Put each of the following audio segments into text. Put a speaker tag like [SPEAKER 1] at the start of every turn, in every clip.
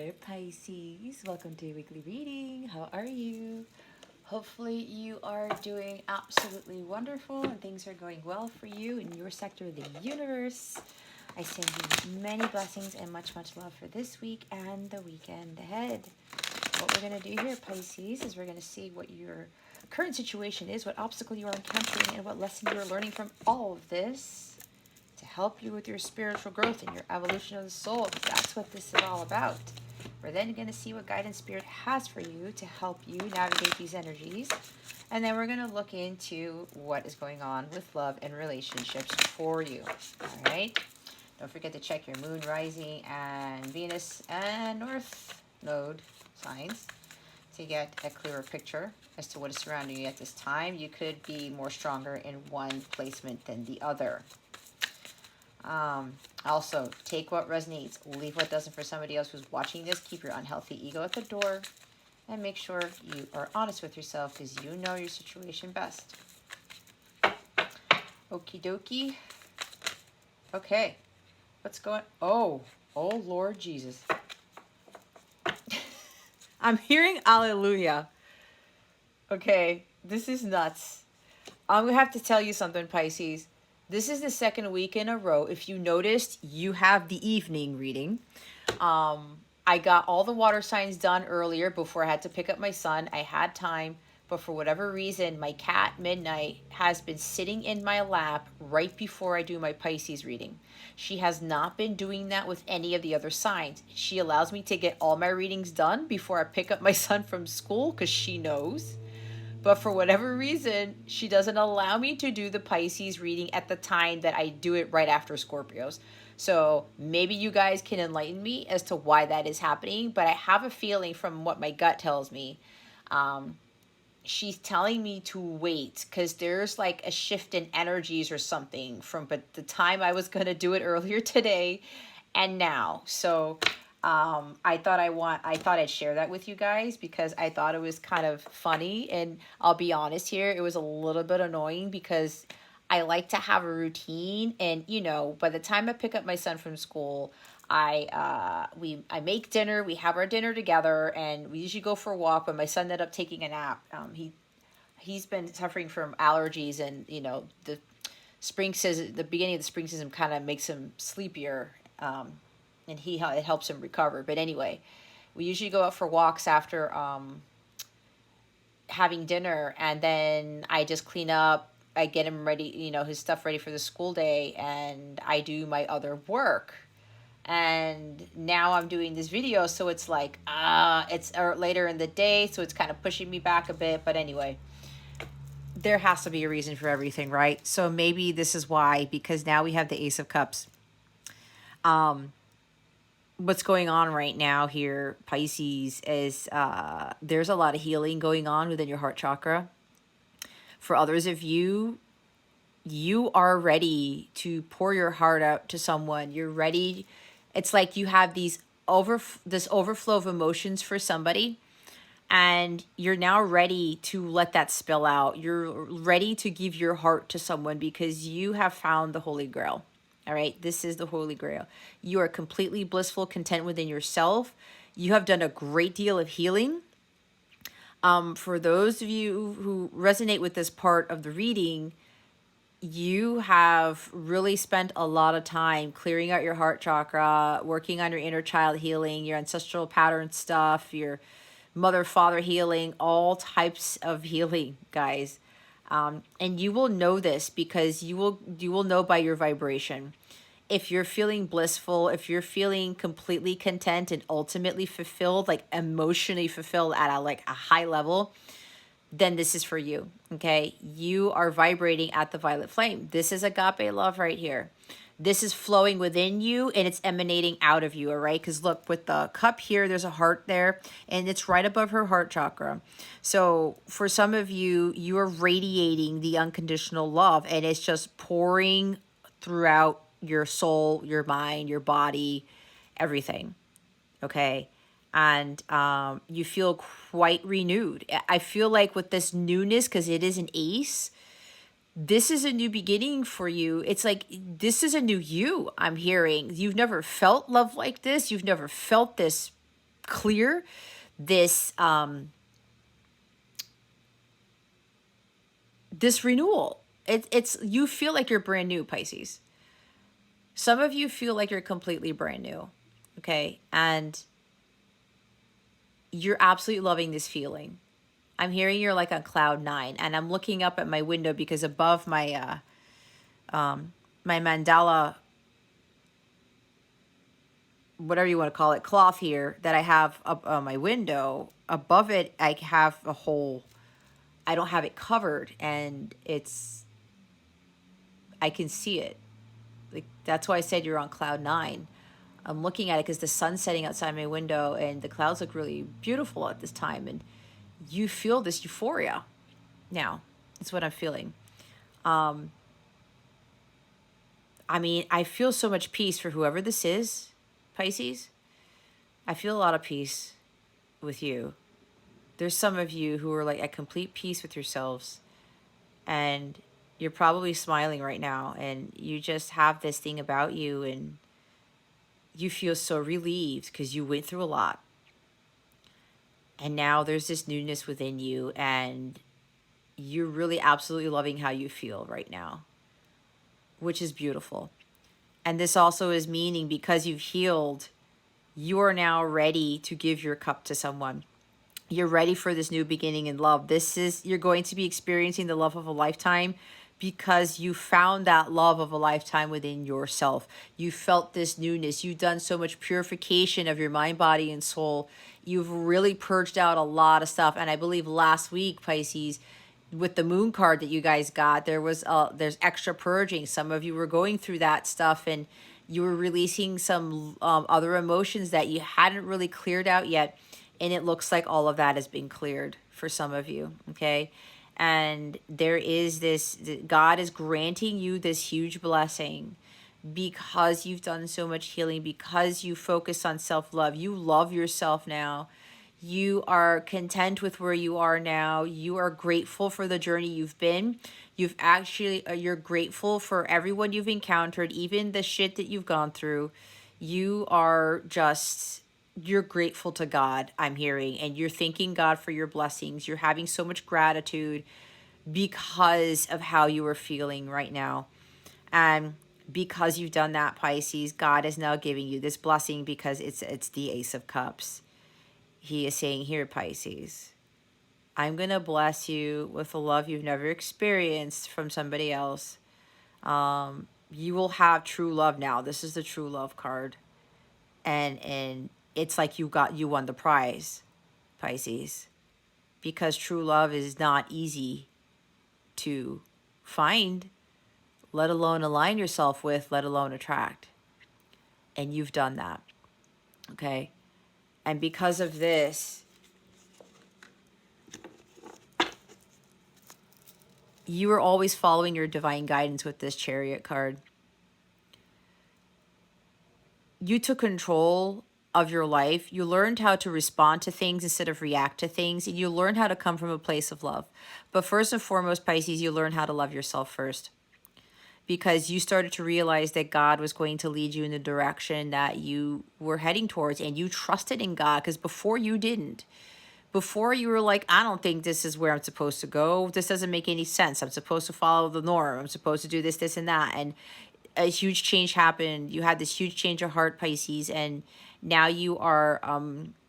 [SPEAKER 1] Hello, Pisces. Welcome to your weekly reading. How are you? Hopefully, you are doing absolutely wonderful and things are going well for you in your sector of the universe. I send you many blessings and much, much love for this week and the weekend ahead. What we're going to do here, Pisces, is we're going to see what your current situation is, what obstacle you are encountering, and what lesson you are learning from all of this to help you with your spiritual growth and your evolution of the soul, because that's what this is all about. We're then going to see what guidance spirit has for you to help you navigate these energies. And then we're going to look into what is going on with love and relationships for you. All right. Don't forget to check your moon, rising, and Venus and North Node signs to get a clearer picture as to what is surrounding you at this time. You could be more stronger in one placement than the other. Also, take what resonates, leave what doesn't for somebody else who's watching this. Keep your unhealthy ego at the door and make sure you are honest with yourself because you know your situation best. Okie dokie. Okay, what's going on? Oh Lord Jesus. I'm hearing hallelujah. Okay, this is nuts. I'm going to have to tell you something, Pisces. This is the second week in a row. If you noticed, you have the evening reading. I got all the water signs done earlier before I had to pick up my son. I had time, but for whatever reason, my cat, Midnight, has been sitting in my lap right before I do my Pisces reading. She has not been doing that with any of the other signs. She allows me to get all my readings done before I pick up my son from school because she knows. But for whatever reason, she doesn't allow me to do the Pisces reading at the time that I do it right after Scorpios. So maybe you guys can enlighten me as to why that is happening. But I have a feeling from what my gut tells me, she's telling me to wait because there's like a shift in energies or something from but the time I was going to do it earlier today and now. So I thought I'd share that with you guys because I thought it was kind of funny. And I'll be honest here, it was a little bit annoying because I like to have a routine. And, you know, by the time I pick up my son from school, I make dinner, we have our dinner together, and we usually go for a walk, but my son ended up taking a nap. He's been suffering from allergies, and, you know, the beginning of the spring season kind of makes him sleepier. And it helps him recover. But anyway, we usually go out for walks after having dinner, and then I just clean up. I get him ready, you know, his stuff ready for the school day, and I do my other work. And now I'm doing this video, so it's like it's later in the day, so it's kind of pushing me back a bit. But anyway, there has to be a reason for everything, right? So maybe this is why, because now we have the Ace of Cups. What's going on right now here, Pisces, is there's a lot of healing going on within your heart chakra. For others of you, you are ready to pour your heart out to someone. You're ready. It's like you have this overflow of emotions for somebody, and you're now ready to let that spill out. You're ready to give your heart to someone because you have found the Holy Grail. All right, this is the Holy Grail. You are completely blissful, content within yourself. You have done a great deal of healing. For those of you who resonate with this part of the reading, you have really spent a lot of time clearing out your heart chakra, working on your inner child healing, your ancestral pattern stuff, your mother-father healing, all types of healing, guys. And you will know this because you will know by your vibration. If you're feeling blissful, if you're feeling completely content and ultimately fulfilled, like emotionally fulfilled at a high level, then this is for you, okay? You are vibrating at the violet flame. This is agape love right here. This is flowing within you and it's emanating out of you, all right? Because look, with the cup here, there's a heart there, and it's right above her heart chakra. So for some of you, you are radiating the unconditional love, and it's just pouring throughout your soul, your mind, your body, everything, okay? And you feel quite renewed. I feel like with this newness, because it is an ace, this is a new beginning for you. It's like, this is a new you, I'm hearing. You've never felt love like this. You've never felt this clear this this renewal. It's you feel like you're brand new, Pisces. Some of you feel like you're completely brand new, okay? And you're absolutely loving this feeling. I'm hearing you're like on cloud nine, and I'm looking up at my window because above my my mandala, whatever you want to call it, cloth here that I have up on my window, above it I have a hole. I don't have it covered, and I can see it. Like, that's why I said you're on cloud nine. I'm looking at it because the sun's setting outside my window and the clouds look really beautiful at this time, and you feel this euphoria now. That's what I'm feeling. I mean, I feel so much peace for whoever this is, Pisces. I feel a lot of peace with you. There's some of you who are like at complete peace with yourselves, and you're probably smiling right now, and you just have this thing about you, and you feel so relieved because you went through a lot. And now there's this newness within you, and you're really absolutely loving how you feel right now, which is beautiful. And this also is meaning because you've healed, you are now ready to give your cup to someone. You're ready for this new beginning in love. You're going to be experiencing the love of a lifetime because you found that love of a lifetime within yourself. You felt this newness. You've done so much purification of your mind, body, and soul. You've really purged out a lot of stuff. And I believe last week, Pisces, with the moon card that you guys got, there's extra purging. Some of you were going through that stuff, and you were releasing some other emotions that you hadn't really cleared out yet. And it looks like all of that has been cleared for some of you, okay? And there is this, God is granting you this huge blessing because you've done so much healing, because you focus on self-love. You love yourself now. You are content with where you are now. You are grateful for the journey you've been. You're grateful for everyone you've encountered, even the shit that you've gone through. You're grateful to God, I'm hearing, and you're thanking God for your blessings. You're having so much gratitude because of how you are feeling right now. And because you've done that, Pisces, God is now giving you this blessing because it's the Ace of Cups. He is saying, here, Pisces, I'm going to bless you with a love you've never experienced from somebody else. You will have true love now. This is the true love card. And it's like you won the prize, Pisces, because true love is not easy to find, let alone align yourself with, let alone attract. And you've done that, okay? And because of this, you are always following your divine guidance with this Chariot card. You took control of your life. You learned how to respond to things instead of react to things. And you learned how to come from a place of love. But first and foremost, Pisces, you learned how to love yourself first. Because you started to realize that God was going to lead you in the direction that you were heading towards. And you trusted in God, because before you didn't. Before you were like, I don't think this is where I'm supposed to go. This doesn't make any sense. I'm supposed to follow the norm. I'm supposed to do this, this, and that. And a huge change happened. You had this huge change of heart, Pisces, and now you are,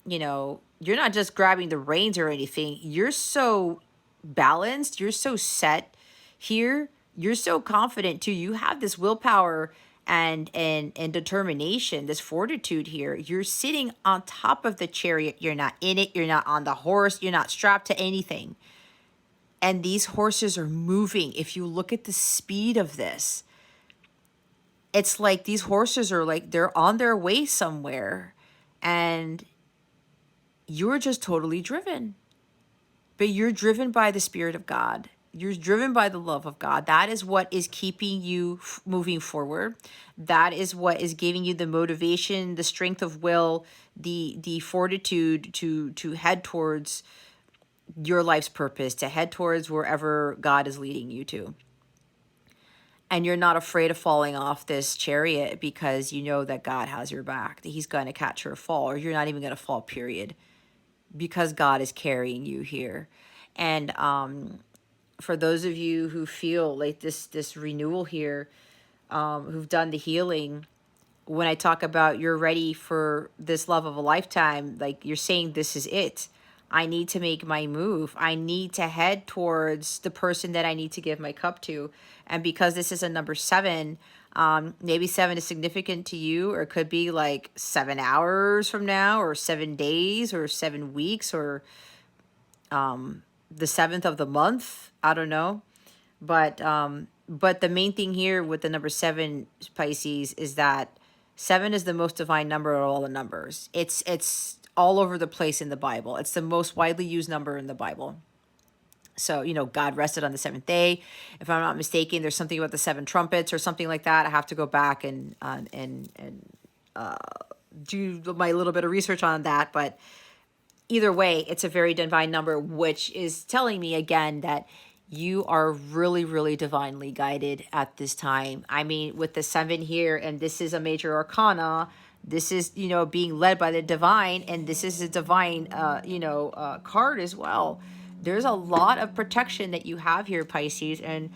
[SPEAKER 1] you're not just grabbing the reins or anything. You're so balanced. You're so set here. You're so confident too. You have this willpower and determination, this fortitude here. You're sitting on top of the chariot. You're not in it. You're not on the horse. You're not strapped to anything. And these horses are moving. If you look at the speed of this, it's like these horses are like, they're on their way somewhere, and you're just totally driven. But you're driven by the Spirit of God. You're driven by the love of God. That is what is keeping you moving forward. That is what is giving you the motivation, the strength of will, the fortitude to head towards your life's purpose, to head towards wherever God is leading you to. And you're not afraid of falling off this chariot because you know that God has your back, that he's going to catch your fall, or you're not even going to fall, period, because God is carrying you here. And for those of you who feel like this renewal here, who've done the healing, when I talk about you're ready for this love of a lifetime, like you're saying, this is it. I need to make my move. I need to head towards the person that I need to give my cup to. And because this is a number 7, maybe 7 is significant to you, or it could be like 7 hours from now, or 7 days, or 7 weeks, or the 7th of the month. I don't know. But the main thing here with the number 7, Pisces, is that 7 is the most divine number of all the numbers. It's all over the place in the Bible. It's the most widely used number in the Bible. So, God rested on the 7th day. If I'm not mistaken, there's something about the 7 trumpets or something like that. I have to go back and do my little bit of research on that. But either way, it's a very divine number, which is telling me again that you are really, really divinely guided at this time. I mean, with the 7 here, and this is a major arcana, this is, being led by the divine, and this is a divine, card as well. There's a lot of protection that you have here, Pisces, and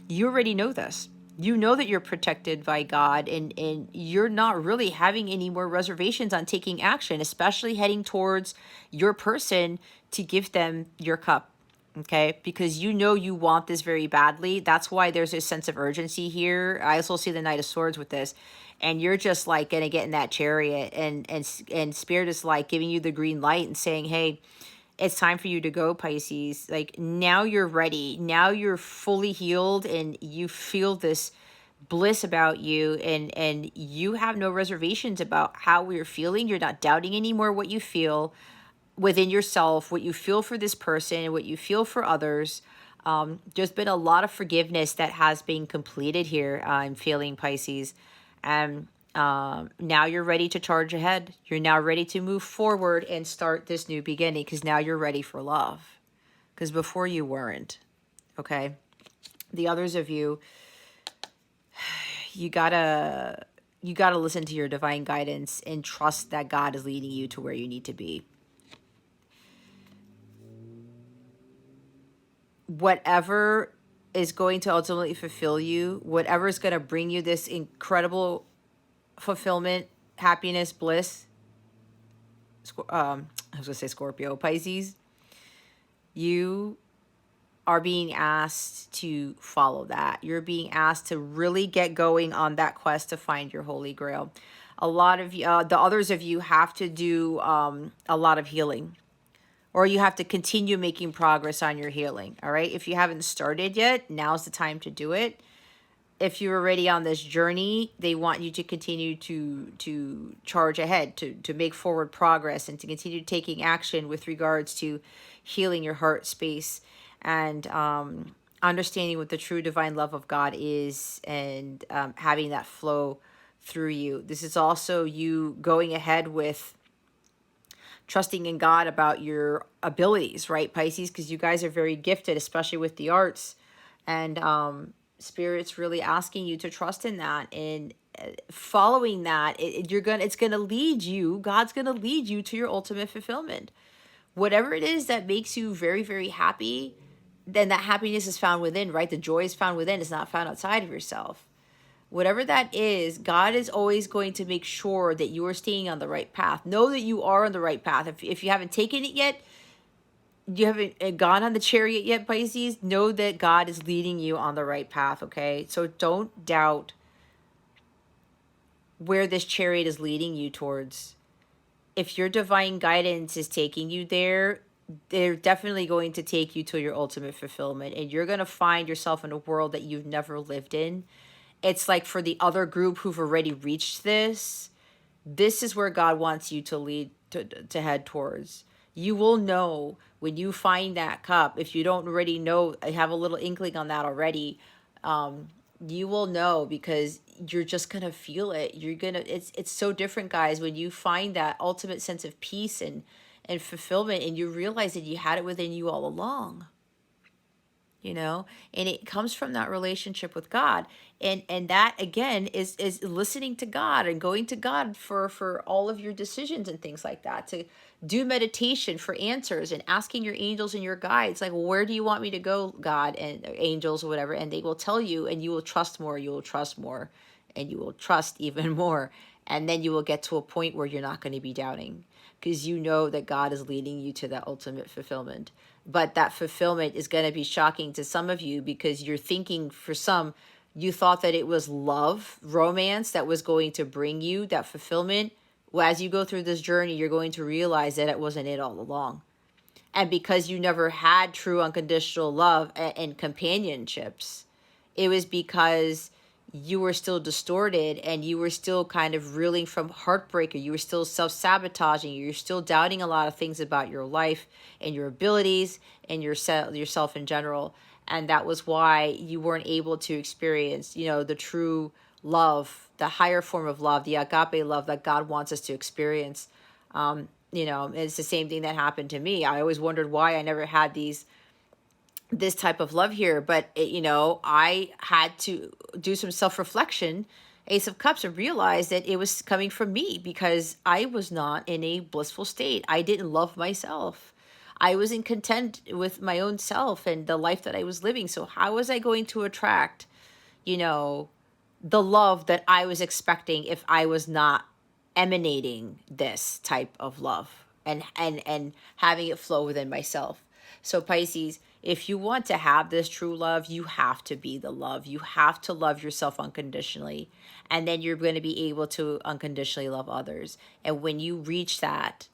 [SPEAKER 1] you already know this. You know that you're protected by God, and you're not really having any more reservations on taking action, especially heading towards your person to give them your cup. Okay, because you want this very badly. That's why there's a sense of urgency here. I also see the Knight of Swords with this, and you're just like gonna get in that chariot, and Spirit is like giving you the green light and saying, "Hey, it's time for you to go, Pisces. Like, now you're ready. Now you're fully healed, and you feel this bliss about you, and you have no reservations about how you're feeling. You're not doubting anymore what you feel within yourself, what you feel for this person, what you feel for others. There's been a lot of forgiveness that has been completed here. I'm feeling, Pisces. And now you're ready to charge ahead. You're now ready to move forward and start this new beginning, because now you're ready for love. Because before you weren't. Okay? The others of you, you gotta listen to your divine guidance and trust that God is leading you to where you need to be. Whatever is going to ultimately fulfill you, whatever is going to bring you this incredible fulfillment, happiness, bliss, I was going to say Scorpio, Pisces, you are being asked to follow that. You're being asked to really get going on that quest to find your holy grail. A lot of you, the others of you, have to do a lot of healing, or you have to continue making progress on your healing. All right. If you haven't started yet, now's the time to do it. If you're already on this journey, they want you to continue to charge ahead, to make forward progress, and to continue taking action with regards to healing your heart space, and understanding what the true divine love of God is, and having that flow through you. This is also you going ahead with trusting in God about your abilities, right, Pisces? Because you guys are very gifted, especially with the arts. And Spirit's really asking you to trust in that, and following that, it's gonna lead you. God's gonna lead you to your ultimate fulfillment. Whatever it is that makes you very, very happy, then that happiness is found within, right? The joy is found within. It's not found outside of yourself. Whatever that is, God is always going to make sure that you are staying on the right path. Know that you are on the right path. If you haven't taken it yet, you haven't gone on the chariot yet, Pisces, know that God is leading you on the right path, okay? So don't doubt where this chariot is leading you towards. If your divine guidance is taking you there, they're definitely going to take you to your ultimate fulfillment, and you're going to find yourself in a world that you've never lived in. It's like for the other group who've already reached this is where God wants you to lead, to head towards. You will know when you find that cup. If you don't already know, I have a little inkling on that already. You will know, because you're just gonna feel it. It's so different, guys, when you find that ultimate sense of peace and fulfillment, and you realize that you had it within you all along. you know, and it comes from that relationship with God. And that again is listening to God and going to God for all of your decisions and things like that, to do meditation for answers and asking your angels and your guides, like, where do you want me to go, God, and angels or whatever, and they will tell you, and you will trust more, you will trust more, and you will trust even more. And then you will get to a point where you're not going to be doubting, because you know that God is leading you to that ultimate fulfillment. But that fulfillment is going to be shocking to some of you, because you're thinking, for some, you thought that it was love, romance, that was going to bring you that fulfillment. Well, as you go through this journey, you're going to realize that it wasn't it all along. And because you never had true unconditional love and companionships, it was because you were still distorted, and you were still kind of reeling from heartbreak, or you were still self-sabotaging, you're still doubting a lot of things about your life and your abilities and yourself in general. And that was why you weren't able to experience, you know, the true love, the higher form of love, the agape love that God wants us to experience. You know, it's the same thing that happened to me. I always wondered why I never had this type of love here, but you know, I had to do some self-reflection, Ace of Cups, and realize that it was coming from me, because I was not in a blissful state. I didn't love myself. I wasn't content with my own self and the life that I was living. So how was I going to attract, you know, the love that I was expecting if I was not emanating this type of love and having it flow within myself? So Pisces, if you want to have this true love, you have to be the love. You have to love yourself unconditionally, and then you're going to be able to unconditionally love others. And when you reach that,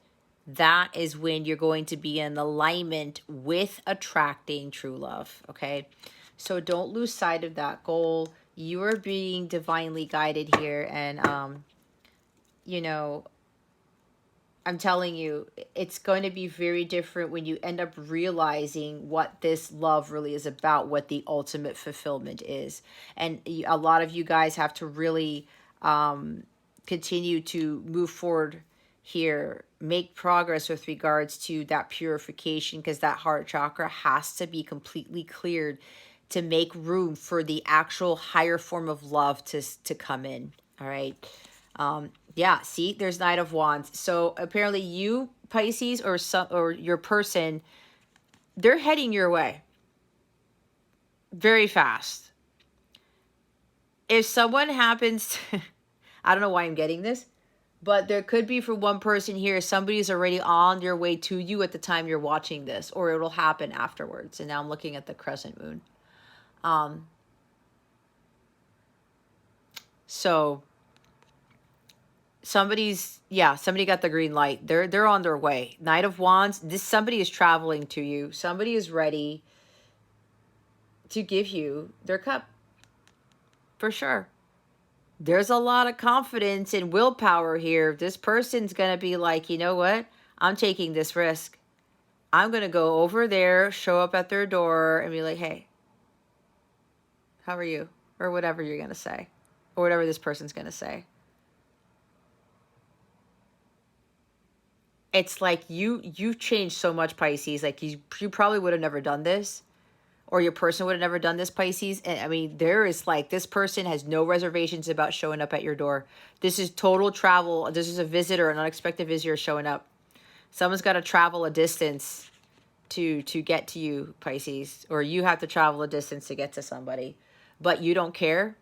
[SPEAKER 1] that is when you're going to be in alignment with attracting true love. Okay, so don't lose sight of that goal. You are being divinely guided here, and you know, I'm telling you, it's going to be very different when you end up realizing what this love really is about, what the ultimate fulfillment is. And a lot of you guys have to really continue to move forward here, make progress with regards to that purification, because that heart chakra has to be completely cleared to make room for the actual higher form of love to come in. All right. Yeah, see, there's Knight of Wands. So apparently you, Pisces, or your person, they're heading your way very fast. If someone happens to, I don't know why I'm getting this, but there could be, for one person here, somebody's already on their way to you at the time you're watching this, or it'll happen afterwards. And now I'm looking at the crescent moon. So somebody got the green light. They're on their way. Knight of Wands, somebody is traveling to you. Somebody is ready to give you their cup, for sure. There's a lot of confidence and willpower here. This person's going to be like, you know what? I'm taking this risk. I'm going to go over there, show up at their door, and be like, hey, how are you? Or whatever you're going to say, or whatever this person's going to say. It's like you've changed so much, Pisces. Like you probably would have never done this, or your person would have never done this, Pisces. And I mean, there is like, this person has no reservations about showing up at your door. This is total travel. This is a visitor, an unexpected visitor showing up. Someone's got to travel a distance to get to you, Pisces, or you have to travel a distance to get to somebody, but you don't care.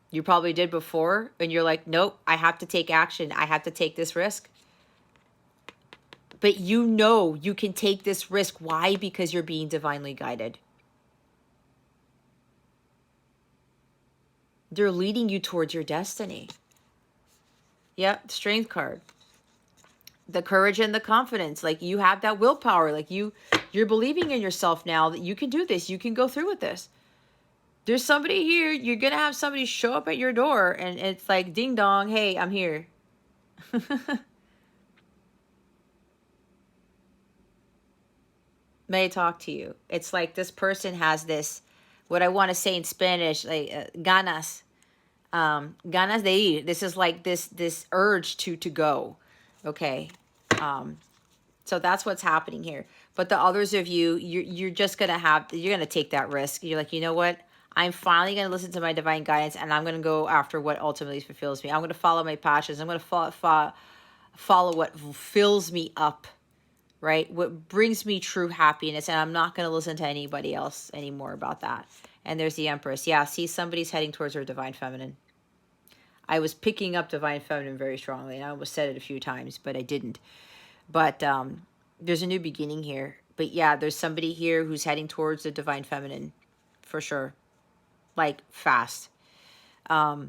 [SPEAKER 1] You probably did before, and you're like, nope, I have to take action. I have to take this risk. But you know you can take this risk. Why? Because you're being divinely guided. They're leading you towards your destiny. Yep, strength card. The courage and the confidence. Like you have that willpower. Like you're believing in yourself now that you can do this. You can go through with this. There's somebody here. You're going to have somebody show up at your door, and it's like, ding dong, hey, I'm here. May I talk to you? It's like this person has this, what I want to say in Spanish, like ganas, ganas de ir. This is like this urge to go. Okay. So that's what's happening here. But the others of you, you're just going to you're going to take that risk. You're like, you know what? I'm finally going to listen to my divine guidance, and I'm going to go after what ultimately fulfills me. I'm going to follow my passions. I'm going to follow what fills me up, right? What brings me true happiness. And I'm not going to listen to anybody else anymore about that. And there's the Empress. Yeah, see, somebody's heading towards her divine feminine. I was picking up divine feminine very strongly, and I almost said it a few times, but I didn't. But there's a new beginning here. But yeah, there's somebody here who's heading towards the divine feminine, for sure. Like, fast. Yeah,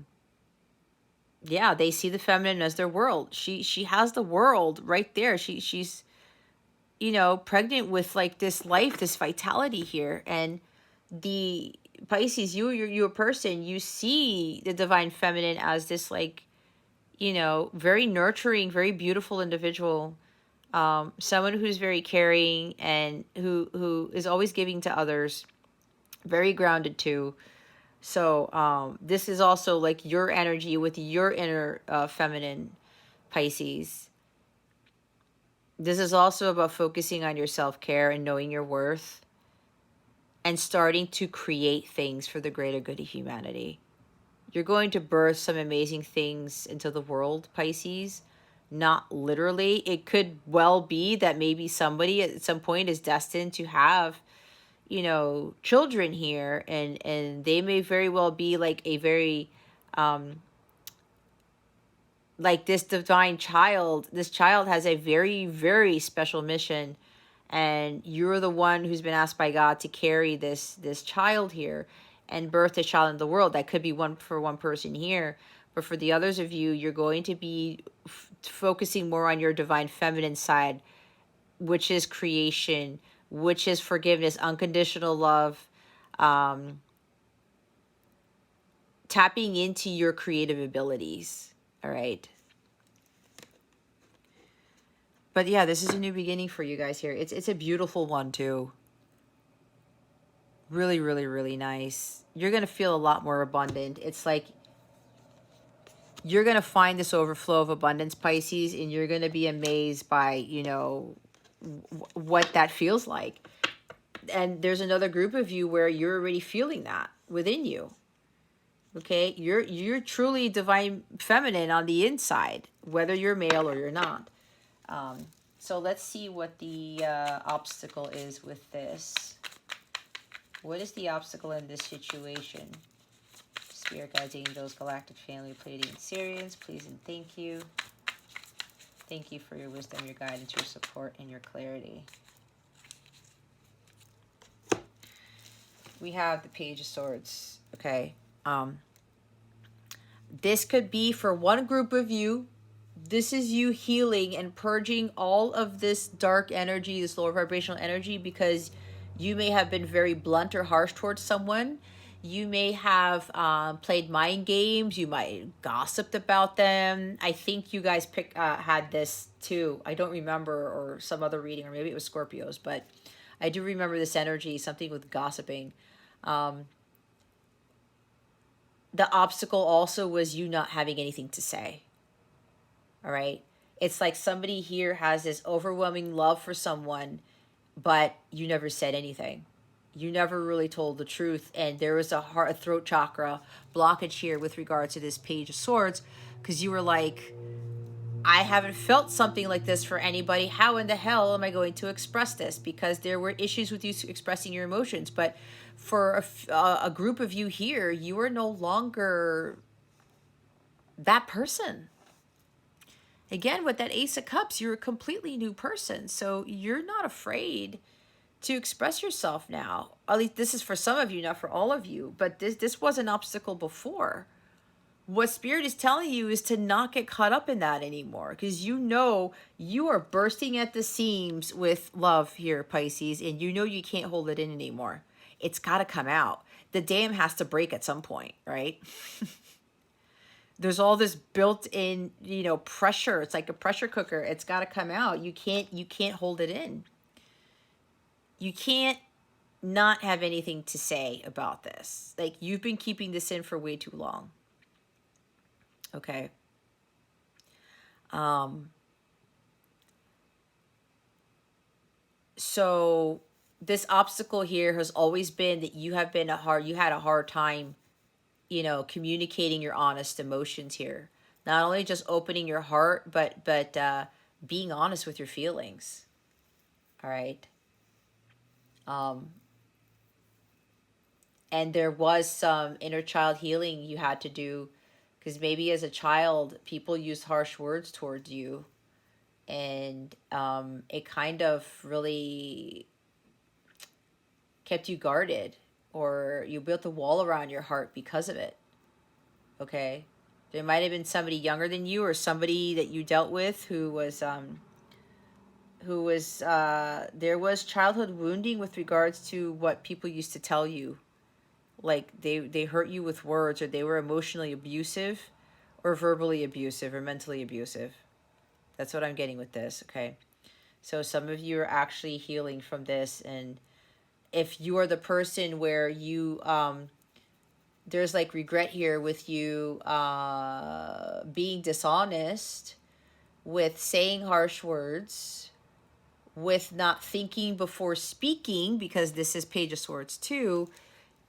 [SPEAKER 1] they see the feminine as their world. She has the world right there. She's, you know, pregnant with like this life, this vitality here. And the Pisces, you're a person, you see the divine feminine as this, like, you know, very nurturing, very beautiful individual. Someone who's very caring and who is always giving to others, very grounded too. So this is also like your energy with your inner feminine, Pisces. This is also about focusing on your self-care and knowing your worth and starting to create things for the greater good of humanity. You're going to birth some amazing things into the world, Pisces. Not literally. It could well be that maybe somebody at some point is destined to have, you know, children here, and they may very well be like a very like this divine child. This child has a very, very special mission, and you're the one who's been asked by God to carry this child here and birth this child in the world. That could be one for one person here, but for the others of you, you're going to be focusing more on your divine feminine side, which is creation, which is forgiveness, unconditional love, tapping into your creative abilities. All right. But yeah, this is a new beginning for you guys here. It's a beautiful one too. Really, really, really nice. You're going to feel a lot more abundant. It's like you're going to find this overflow of abundance, Pisces, and you're going to be amazed by, you know, what that feels like. And there's another group of you where you're already feeling that within you. Okay? You're truly divine feminine on the inside, whether you're male or you're not. So let's see what the obstacle is with this. What is the obstacle in this situation? Spirit guides, angels, galactic family, Pleiadian Sirians, please and thank you. Thank you for your wisdom, your guidance, your support, and your clarity. We have the Page of Swords. Okay. This could be for one group of you. This is you healing and purging all of this dark energy, this lower vibrational energy, because you may have been very blunt or harsh towards someone. You may have played mind games. You might have gossiped about them. I think you guys had this too. I don't remember, or some other reading, or maybe it was Scorpios, but I do remember this energy, something with gossiping. The obstacle also was you not having anything to say. All right. It's like somebody here has this overwhelming love for someone, but you never said anything. You never really told the truth. And there was a throat chakra blockage here with regards to this Page of Swords, because you were like, I haven't felt something like this for anybody. How in the hell am I going to express this? Because there were issues with you expressing your emotions. But for a group of you here, you are no longer that person. Again, with that Ace of Cups, you're a completely new person. So you're not afraid to express yourself now. At least this is for some of you, not for all of you. But this was an obstacle before. What Spirit is telling you is to not get caught up in that anymore, because you know you are bursting at the seams with love here, Pisces, and you know you can't hold it in anymore. It's got to come out. The dam has to break at some point, right? There's all this built-in, you know, pressure. It's like a pressure cooker. It's got to come out. You can't hold it in. You can't not have anything to say about this. Like, you've been keeping this in for way too long. Okay. So this obstacle here has always been that you had a hard time, communicating your honest emotions here. Not only just opening your heart, but being honest with your feelings. All right. Um, and there was some inner child healing you had to do, because maybe as a child people used harsh words towards you, and it kind of really kept you guarded, or you built a wall around your heart because of it. Okay, there might have been somebody younger than you, or somebody that you dealt with who was there was childhood wounding with regards to what people used to tell you, like they hurt you with words, or they were emotionally abusive, or verbally abusive, or mentally abusive. That's what I'm getting with this. Okay, so some of you are actually healing from this. And if you are the person where you there's like regret here with you being dishonest, with saying harsh words, with not thinking before speaking, because this is Page of Swords too,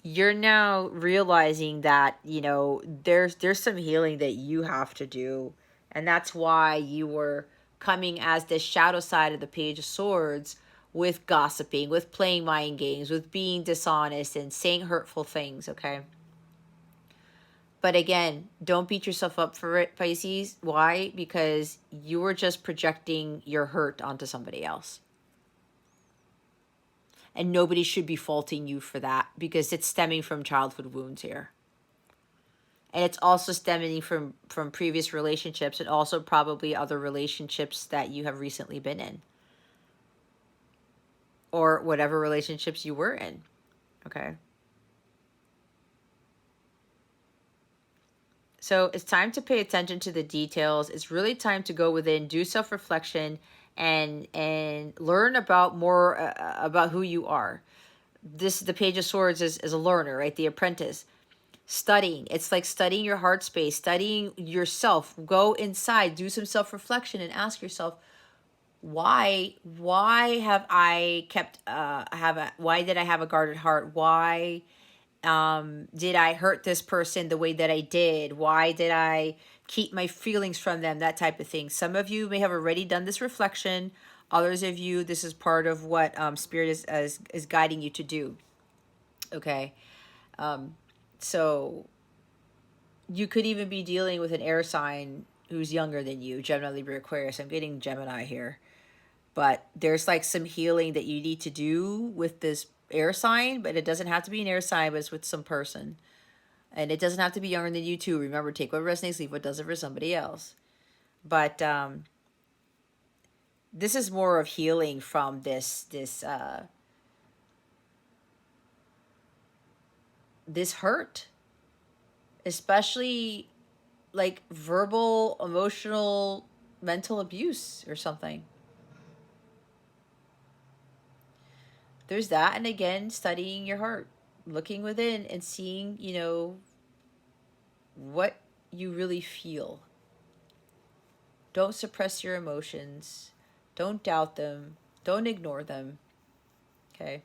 [SPEAKER 1] you're now realizing that, there's some healing that you have to do. And that's why you were coming as the shadow side of the Page of Swords, with gossiping, with playing mind games, with being dishonest and saying hurtful things. Okay, but again, don't beat yourself up for it, Pisces. Why? Because you were just projecting your hurt onto somebody else. And nobody should be faulting you for that, because it's stemming from childhood wounds here. And it's also stemming from previous relationships, and also probably other relationships that you have recently been in, or whatever relationships you were in. Okay. So it's time to pay attention to the details. It's really time to go within, do self-reflection, and learn about more about who you are. This the Page of Swords is a learner, right? The apprentice. Studying. It's like studying your heart space, studying yourself. Go inside, do some self-reflection, and ask yourself, why have I kept why did I have a guarded heart? Why did I hurt this person the way that I did? Why did I keep my feelings from them? That type of thing. Some of you may have already done this reflection. Others of you, this is part of what Spirit is guiding you to do. Okay. So you could even be dealing with an air sign who's younger than you, Gemini, Libra, Aquarius. I'm getting Gemini here. But there's like some healing that you need to do with this air sign, but it doesn't have to be an air sign, but it's with some person. And it doesn't have to be younger than you too. Remember, take what resonates, leave what doesn't for somebody else. But this is more of healing from this hurt, especially like verbal, emotional, mental abuse or something. There's that. And again, studying your heart, looking within and seeing, what you really feel. Don't suppress your emotions. Don't doubt them. Don't ignore them. Okay.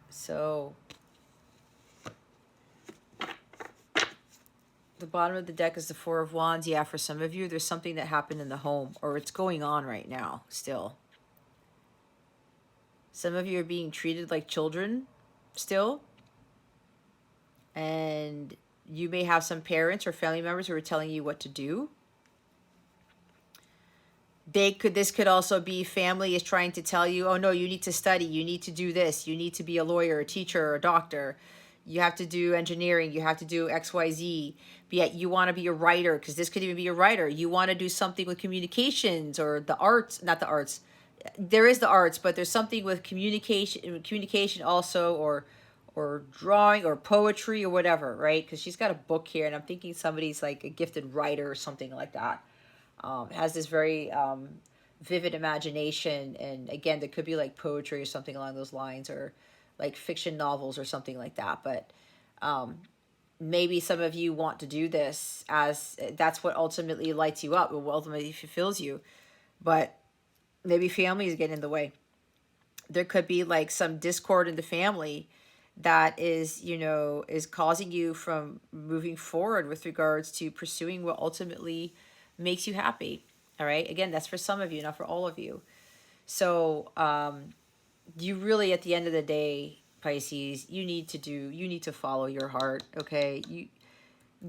[SPEAKER 1] So the bottom of the deck is the Four of Wands. Yeah, for some of you, there's something that happened in the home, or it's going on right now still. Some of you are being treated like children still. And you may have some parents or family members who are telling you what to do. This could also be family is trying to tell you, oh no, you need to study, you need to do this, you need to be a lawyer, a teacher, or a doctor, you have to do engineering, you have to do XYZ, but yet you want to be a writer, because this could even be a writer. You want to do something with communications or the arts, not the arts. There is the arts, but there's something with communication also, or drawing or poetry or whatever, right? Because she's got a book here, and I'm thinking somebody's like a gifted writer or something like that. Has this very vivid imagination, and again, there could be like poetry or something along those lines, or like fiction novels or something like that. But maybe some of you want to do this, as that's what ultimately lights you up, what ultimately fulfills you. but maybe family is getting in the way. There could be like some discord in the family that is, is causing you from moving forward with regards to pursuing what ultimately makes you happy. All right. Again, that's for some of you, not for all of you. So, you really, at the end of the day, Pisces, you need to follow your heart. Okay.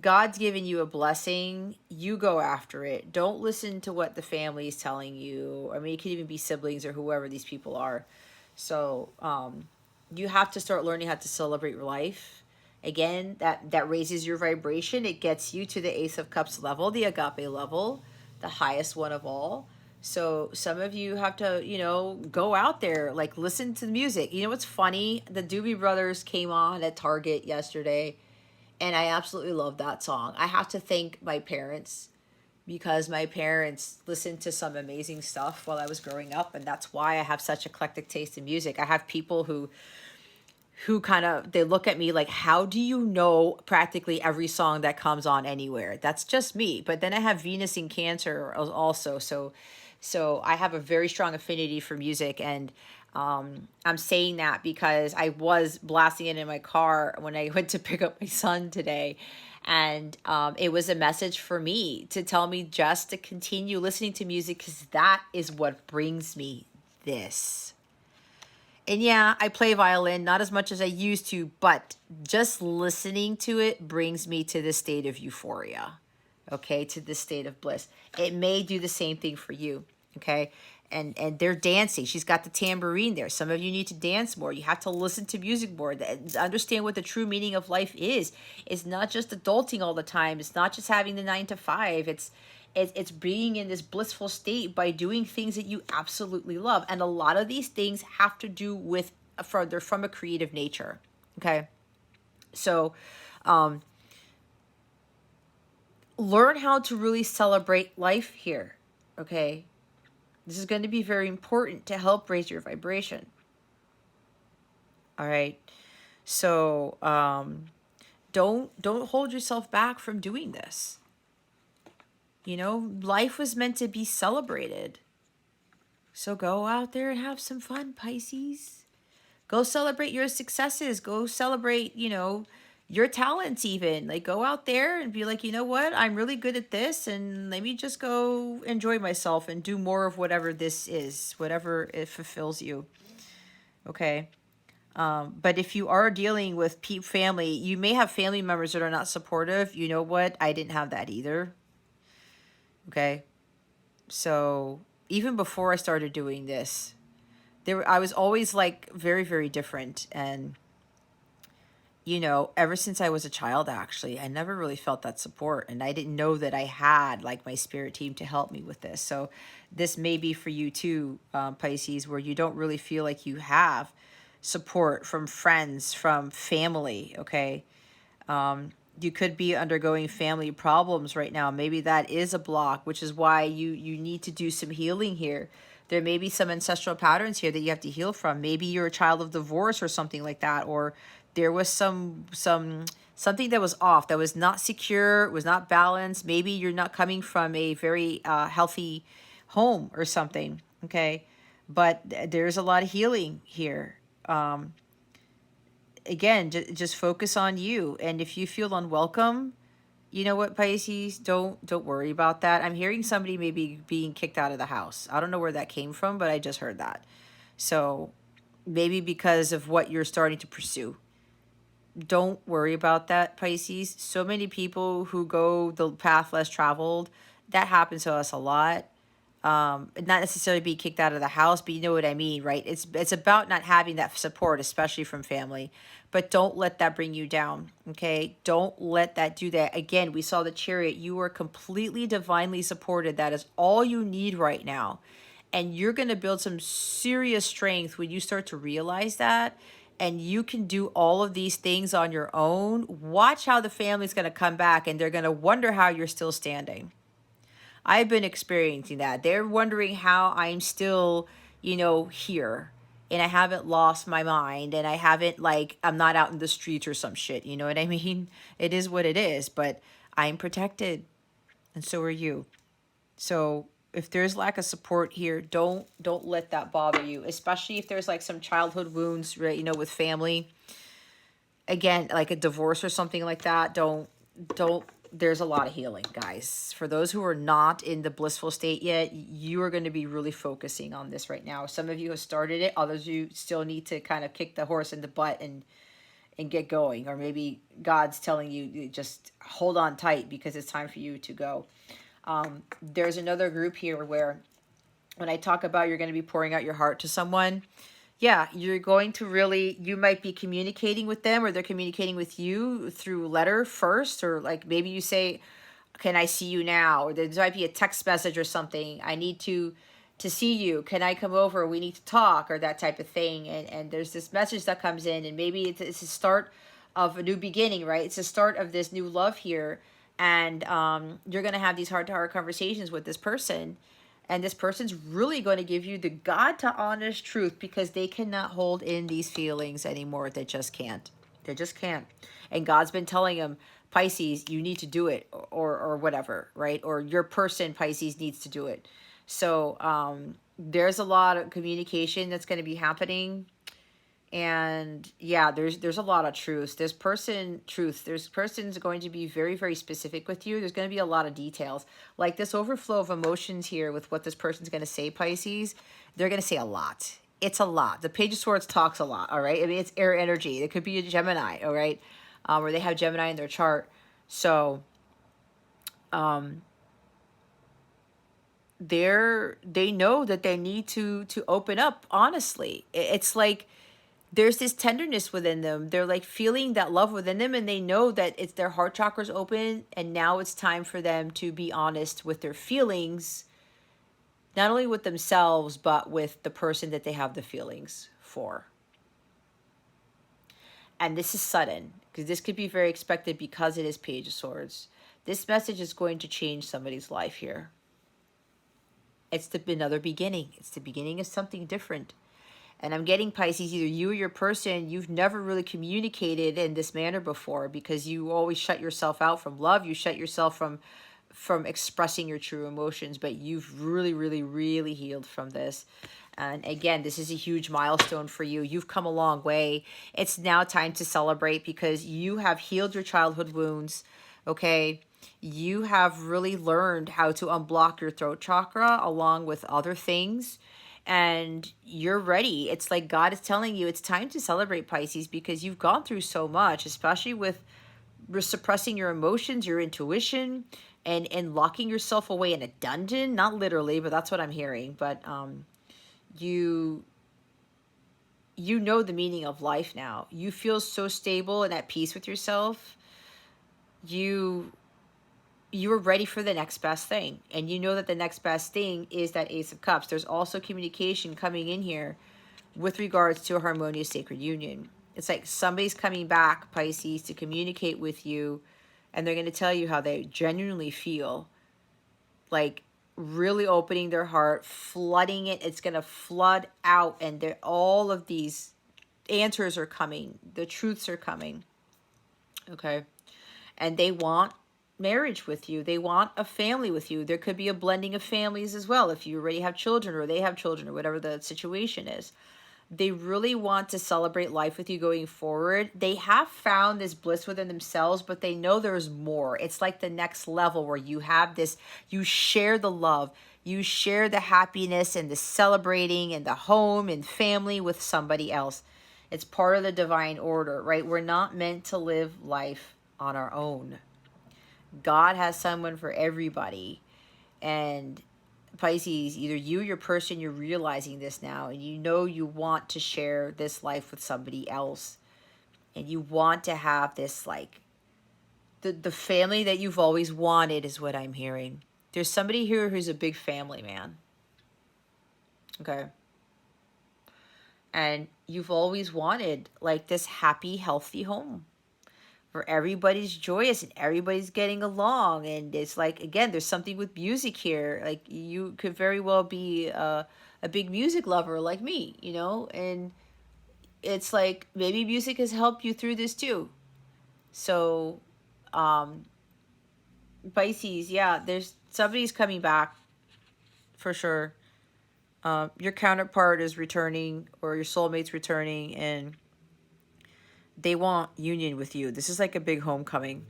[SPEAKER 1] God's given you a blessing. You go after it. Don't listen to what the family is telling you. I mean, it could even be siblings or whoever these people are. So, you have to start learning how to celebrate your life. Again, that raises your vibration. It gets you to the Ace of Cups level, the agape level, the highest one of all. So some of you have to, go out there, like listen to the music. You know what's funny? The Doobie Brothers came on at Target yesterday, and I absolutely love that song. I have to thank my parents because my parents listened to some amazing stuff while I was growing up, and that's why I have such eclectic taste in music. I have people who kind of, they look at me like, how do you know practically every song that comes on anywhere? That's just me. But then I have Venus in Cancer also, so I have a very strong affinity for music. And I'm saying that because I was blasting it in my car when I went to pick up my son today, and it was a message for me to tell me just to continue listening to music, because that is what brings me this. And yeah, I play violin, not as much as I used to, but just listening to it brings me to this state of euphoria, okay, to this state of bliss. It may do the same thing for you, okay? And they're dancing. She's got the tambourine there. Some of you need to dance more. You have to listen to music more. Understand what the true meaning of life is. It's not just adulting all the time. It's not just having the 9 to 5. It's being in this blissful state by doing things that you absolutely love. And a lot of these things have to do with, they're from a creative nature. Okay. So, learn how to really celebrate life here. Okay. This is going to be very important to help raise your vibration. All right. So, don't hold yourself back from doing this. Life was meant to be celebrated. So go out there and have some fun, Pisces. Go celebrate your successes. Go celebrate, your talents even. Like, go out there and be like, you know what? I'm really good at this, and let me just go enjoy myself and do more of whatever this is, whatever it fulfills you. Okay. But if you are dealing with family, you may have family members that are not supportive. You know what? I didn't have that either. Okay. So even before I started doing this, I was always like very, very different. And, ever since I was a child, actually, I never really felt that support. And I didn't know that I had like my spirit team to help me with this. So this may be for you too, Pisces, where you don't really feel like you have support from friends, from family. Okay. You could be undergoing family problems right now. Maybe that is a block, which is why you need to do some healing here. There may be some ancestral patterns here that you have to heal from. Maybe you're a child of divorce or something like that, or there was something that was off, that was not secure, was not balanced. Maybe you're not coming from a very healthy home or something. Okay, but there's a lot of healing here. Again, just focus on you. And if you feel unwelcome, you know what, Pisces, don't worry about that. I'm hearing somebody maybe being kicked out of the house. I don't know where that came from, but I just heard that. So maybe because of what you're starting to pursue. Don't worry about that, Pisces. So many people who go the path less traveled, that happens to us a lot. Not necessarily be kicked out of the house, but you know what I mean, right? It's about not having that support, especially from family. But don't let that bring you down, okay? Don't let that do that. Again, we saw the Chariot. You are completely divinely supported. That is all you need right now. And you're going to build some serious strength when you start to realize that. And you can do all of these things on your own. Watch how the family's going to come back, and they're going to wonder how you're still standing. I've been experiencing that. They're wondering how I'm still, here, and I haven't lost my mind, and I haven't, like, I'm not out in the streets or some shit. You know what I mean? It is what it is, but I'm protected, and so are you. So if there's lack of support here, don't let that bother you, especially if there's like some childhood wounds, right, with family. Again, like a divorce or something like that, don't there's a lot of healing, guys. For those who are not in the blissful state yet, you are going to be really focusing on this right now. Some of you have started it, others of you still need to kind of kick the horse in the butt and get going, or maybe God's telling you just hold on tight because it's time for you to go. There's another group here where when I talk about you're going to be pouring out your heart to someone, yeah, you're going to really, you might be communicating with them or they're communicating with you through letter first, or like maybe you say, can I see you now? Or there might be a text message or something. I need to see you. Can I come over? We need to talk, or that type of thing. And there's this message that comes in, and maybe it's the start of a new beginning, right? It's the start of this new love here. And you're going to have these heart-to-heart conversations with this person. And this person's really going to give you the God to honest truth, because they cannot hold in these feelings anymore. They just can't. They just can't. And God's been telling them, Pisces, you need to do it, or whatever, right? Or your person, Pisces, needs to do it. So there's a lot of communication that's going to be happening. And yeah, there's a lot of truth. This person's going to be very, very specific with you. There's going to be a lot of details. Like this overflow of emotions here with what this person's going to say, Pisces, they're going to say a lot. It's a lot. The Page of Swords talks a lot, all right? I mean, it's air energy. It could be a Gemini, all right? Or they have Gemini in their chart. So they know that they need to open up, honestly. It's like there's this tenderness within them. They're like feeling that love within them, and they know that it's their heart chakras open, and now it's time for them to be honest with their feelings, not only with themselves, but with the person that they have the feelings for. And this is sudden, because this could be very expected because it is Page of Swords. This message is going to change somebody's life here. It's another beginning. It's the beginning of something different. And I'm getting, Pisces, either you or your person, you've never really communicated in this manner before, because you always shut yourself out from love. You shut yourself from expressing your true emotions, but you've really, really, really healed from this. And again, this is a huge milestone for you. You've come a long way. It's now time to celebrate, because you have healed your childhood wounds, okay? You have really learned how to unblock your throat chakra along with other things, and you're ready. It's like God is telling you it's time to celebrate, Pisces, because you've gone through so much, especially with suppressing your emotions, your intuition, and locking yourself away in a dungeon. Not literally, but that's what I'm hearing. But you know the meaning of life now. You feel so stable and at peace with yourself. You're ready for the next best thing. And you know that the next best thing is that Ace of Cups. There's also communication coming in here with regards to a harmonious sacred union. It's like somebody's coming back, Pisces, to communicate with you, and they're going to tell you how they genuinely feel. Like really opening their heart, flooding it. It's going to flood out, and all of these answers are coming. The truths are coming. Okay? And they want marriage with you. They want a family with you. There could be a blending of families as well if you already have children, or they have children, or whatever the situation is. They really want to celebrate life with you going forward. They have found this bliss within themselves, but they know there's more. It's like the next level where you have this, you share the love, you share the happiness and the celebrating and the home and family with somebody else. It's part of the divine order, right? We're not meant to live life on our own. God has someone for everybody. And Pisces, either you or your person, you're realizing this now, and you know you want to share this life with somebody else, and you want to have this, like, the family that you've always wanted is what I'm hearing. There's somebody here who's a big family man, okay? And you've always wanted, like, this happy, healthy home where everybody's joyous and everybody's getting along. And it's like, again, there's something with music here. Like, you could very well be a big music lover like me, and it's like maybe music has helped you through this too. So Pisces, yeah, there's somebody's coming back. for sure. Your counterpart is returning, or your soulmate's returning, and they want union with you. This is like a big homecoming.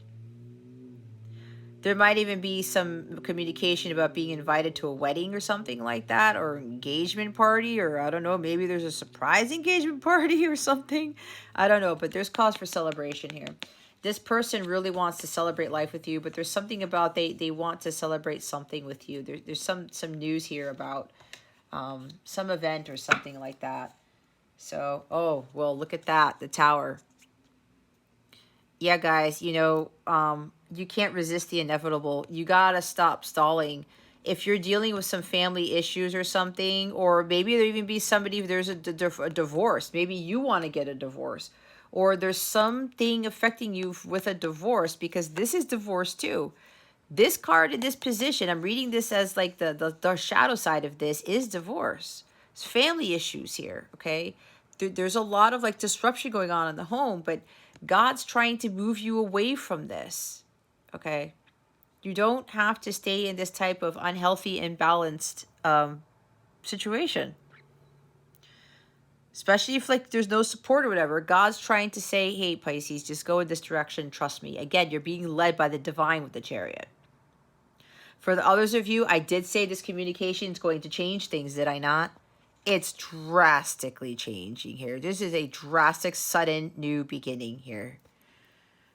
[SPEAKER 1] There might even be some communication about being invited to a wedding or something like that, or engagement party, or I don't know, maybe there's a surprise engagement party or something. I don't know, but there's cause for celebration here. This person really wants to celebrate life with you, but there's something about they want to celebrate something with you. There's some news here about some event or something like that. So, oh, well, look at that, the Tower. Yeah, guys, you can't resist the inevitable. You gotta stop stalling. If you're dealing with some family issues or something, or maybe there even be somebody, if there's a divorce, maybe you want to get a divorce, or there's something affecting you with a divorce, because this is divorce too. This card in this position, I'm reading this as like the shadow side of this is divorce. It's family issues here, okay? There's a lot of like disruption going on in the home, but God's trying to move you away from this, okay? You don't have to stay in this type of unhealthy, imbalanced situation. Especially if like there's no support or whatever. God's trying to say, hey, Pisces, just go in this direction. Trust me. Again, you're being led by the divine with the Chariot. For the others of you, I did say this communication is going to change things, did I not? It's drastically changing here. This is a drastic, sudden new beginning here,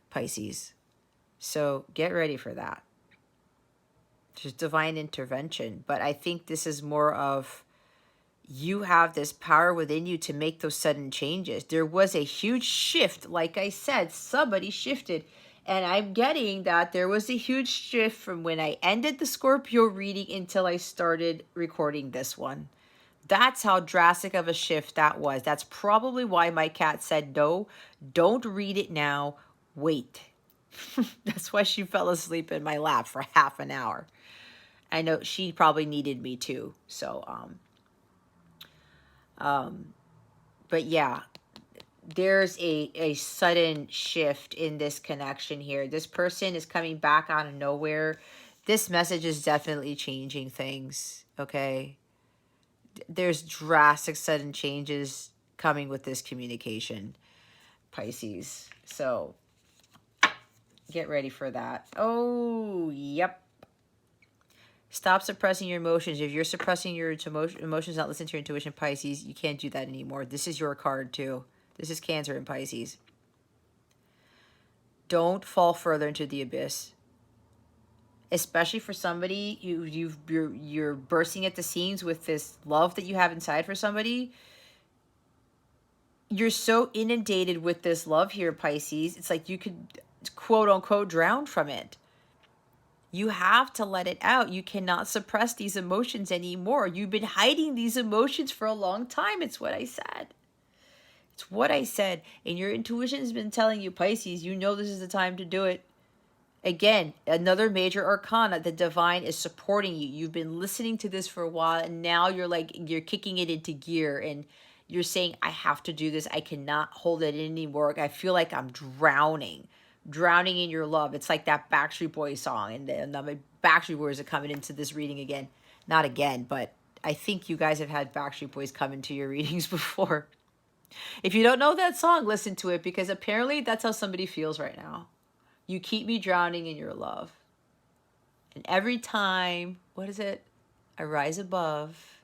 [SPEAKER 1] Pisces. So get ready for that. There's divine intervention. But I think this is more of you have this power within you to make those sudden changes. There was a huge shift. Like I said, somebody shifted. And I'm getting that there was a huge shift from when I ended the Scorpio reading until I started recording this one. That's how drastic of a shift that was. That's probably why my cat said, no, don't read it now. Wait. That's why she fell asleep in my lap for half an hour. I know she probably needed me too. So, but yeah, there's a sudden shift in this connection here. This person is coming back out of nowhere. This message is definitely changing things, okay? There's drastic sudden changes coming with this communication, Pisces. So get ready for that. Oh, yep. Stop suppressing your emotions. If you're suppressing your emotions, not listening to your intuition, Pisces, you can't do that anymore. This is your card too. This is Cancer and Pisces. Don't fall further into the abyss. Especially for somebody you're bursting at the seams with this love that you have inside for somebody. You're so inundated with this love here, Pisces. It's like you could quote unquote drown from it. You have to let it out. You cannot suppress these emotions anymore. You've been hiding these emotions for a long time. It's what I said. It's what I said. And your intuition has been telling you, Pisces, you know this is the time to do it. Again, another major arcana, the divine is supporting you. You've been listening to this for a while, and now you're kicking it into gear, and you're saying, I have to do this. I cannot hold it in anymore. I feel like I'm drowning in your love. It's like that Backstreet Boys song, and the Backstreet Boys are coming into this reading again. Not again, but I think you guys have had Backstreet Boys come into your readings before. If you don't know that song, listen to it, because apparently that's how somebody feels right now. You keep me drowning in your love. And every time, what is it? I rise above,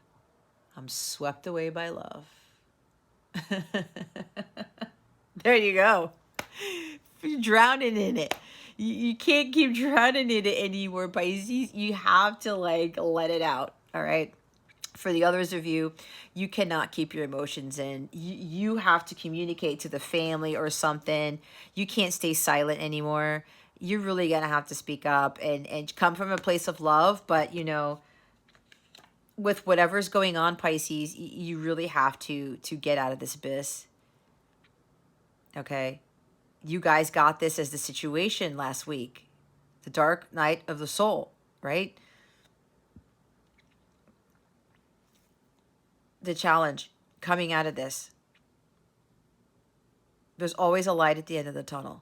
[SPEAKER 1] I'm swept away by love. There you go. You're drowning in it. You can't keep drowning in it anymore, Pisces. You have to like let it out. All right. For the others of you, you cannot keep your emotions in. You have to communicate to the family or something. You can't stay silent anymore. You're really going to have to speak up and come from a place of love. But, with whatever's going on, Pisces, you really have to get out of this abyss. Okay? You guys got this as the situation last week. The dark night of the soul, right? The challenge coming out of this. There's always a light at the end of the tunnel.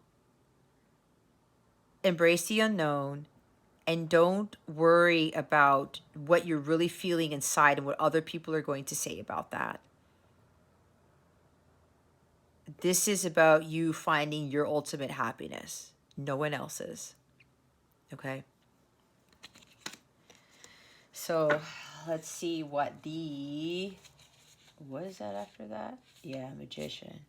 [SPEAKER 1] Embrace the unknown And don't worry about what you're really feeling inside and what other people are going to say about that. This is about you finding your ultimate happiness, no one else's. Okay? So let's see what is that after that? Yeah, Magician.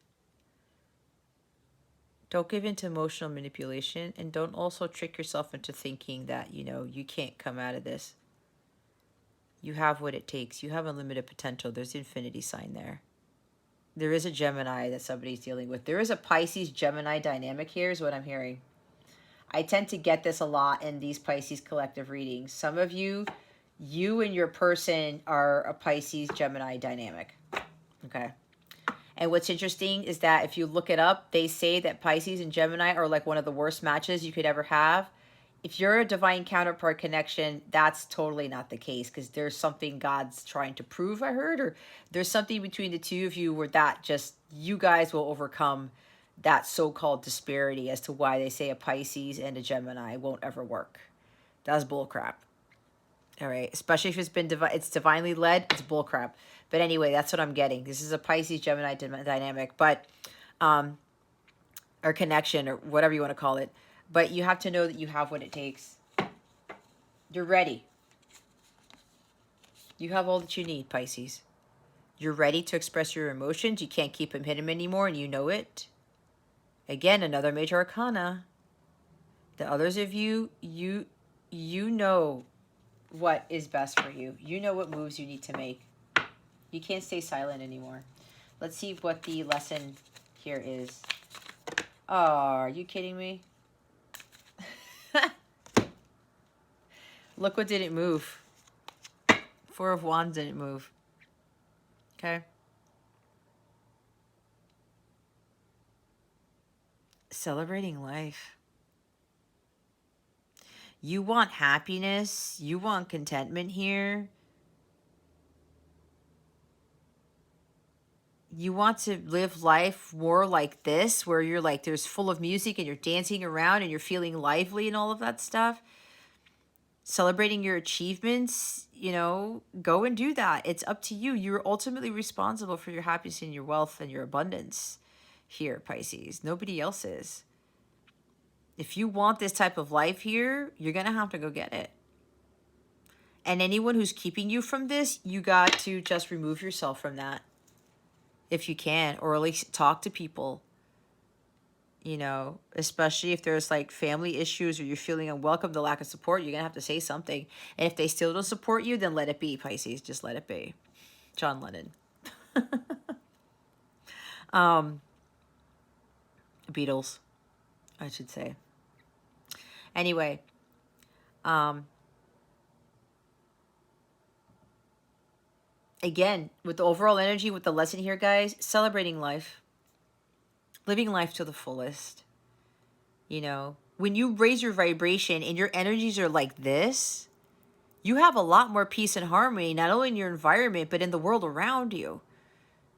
[SPEAKER 1] Don't give in to emotional manipulation, and don't also trick yourself into thinking that, you can't come out of this. You have what it takes. You have unlimited potential. There's the infinity sign there. There is a Gemini that somebody's dealing with. There is a Pisces Gemini dynamic here is what I'm hearing. I tend to get this a lot in these Pisces collective readings. Some of you and your person are a Pisces Gemini dynamic. Okay. And what's interesting is that if you look it up, they say that Pisces and Gemini are like one of the worst matches you could ever have. If you're a divine counterpart connection, that's totally not the case, because there's something God's trying to prove, I heard, or there's something between the two of you where that just, you guys will overcome that so-called disparity as to why they say a Pisces and a Gemini won't ever work. That's bullcrap. All right, especially if it's divinely led, it's bullcrap. But anyway, that's what I'm getting. This is a Pisces Gemini dynamic, but or connection, or whatever you want to call it. But you have to know that you have what it takes. You're ready. You have all that you need, Pisces. You're ready to express your emotions. You can't keep them hidden anymore, and you know it. Again, another major arcana. The others of you know what is best for you. You know what moves you need to make. You can't stay silent anymore. Let's see what the lesson here is. Oh, are you kidding me? Look what didn't move. Four of Wands didn't move. Okay. Celebrating life. You want happiness. You want contentment here. You want to live life more like this, where you're like, there's full of music and you're dancing around and you're feeling lively and all of that stuff. Celebrating your achievements, go and do that. It's up to you. You're ultimately responsible for your happiness and your wealth and your abundance here, Pisces. Nobody else is. If you want this type of life here, you're going to have to go get it. And anyone who's keeping you from this, you got to just remove yourself from that if you can, or at least talk to people. Especially if there's like family issues or you're feeling unwelcome, the lack of support, you're going to have to say something. And if they still don't support you, then let it be, Pisces. Just let it be. John Lennon. Beatles, I should say. Anyway, again, with the overall energy, with the lesson here, guys, celebrating life. Living life to the fullest. When you raise your vibration and your energies are like this, you have a lot more peace and harmony, not only in your environment, but in the world around you.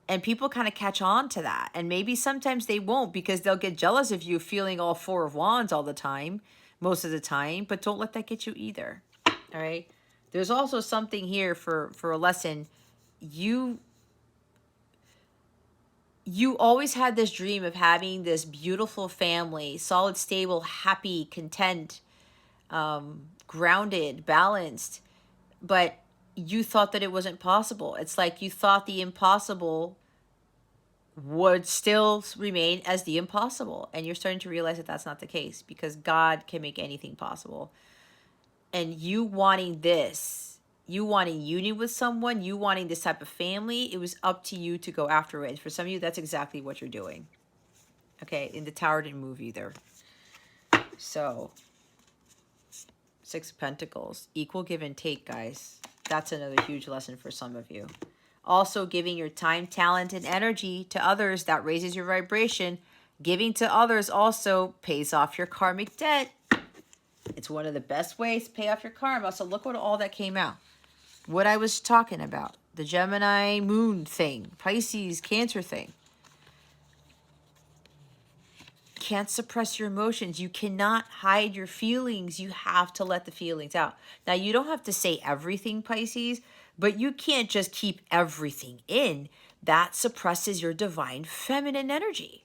[SPEAKER 1] And people kind of catch on to that. And maybe sometimes they won't, because they'll get jealous of you feeling all Four of Wands all the time, most of the time. But don't let that get you either. All right. There's also something here for a lesson. You always had this dream of having this beautiful family, solid, stable, happy, content, grounded, balanced, but you thought that it wasn't possible. It's like you thought the impossible would still remain as the impossible. And you're starting to realize that that's not the case, because God can make anything possible. And you wanting this, you wanting union with someone, you wanting this type of family, it was up to you to go after it. And for some of you, that's exactly what you're doing. Okay, and the Tower didn't move either. So, Six of Pentacles, equal give and take, guys. That's another huge lesson for some of you. Also, giving your time, talent, and energy to others, that raises your vibration. Giving to others also pays off your karmic debt. It's one of the best ways to pay off your karma. So look what all that came out. What I was talking about. The Gemini moon thing. Pisces Cancer thing. can't suppress your emotions. You cannot hide your feelings. You have to let the feelings out. Now, you don't have to say everything, Pisces, but you can't just keep everything in. That suppresses your divine feminine energy.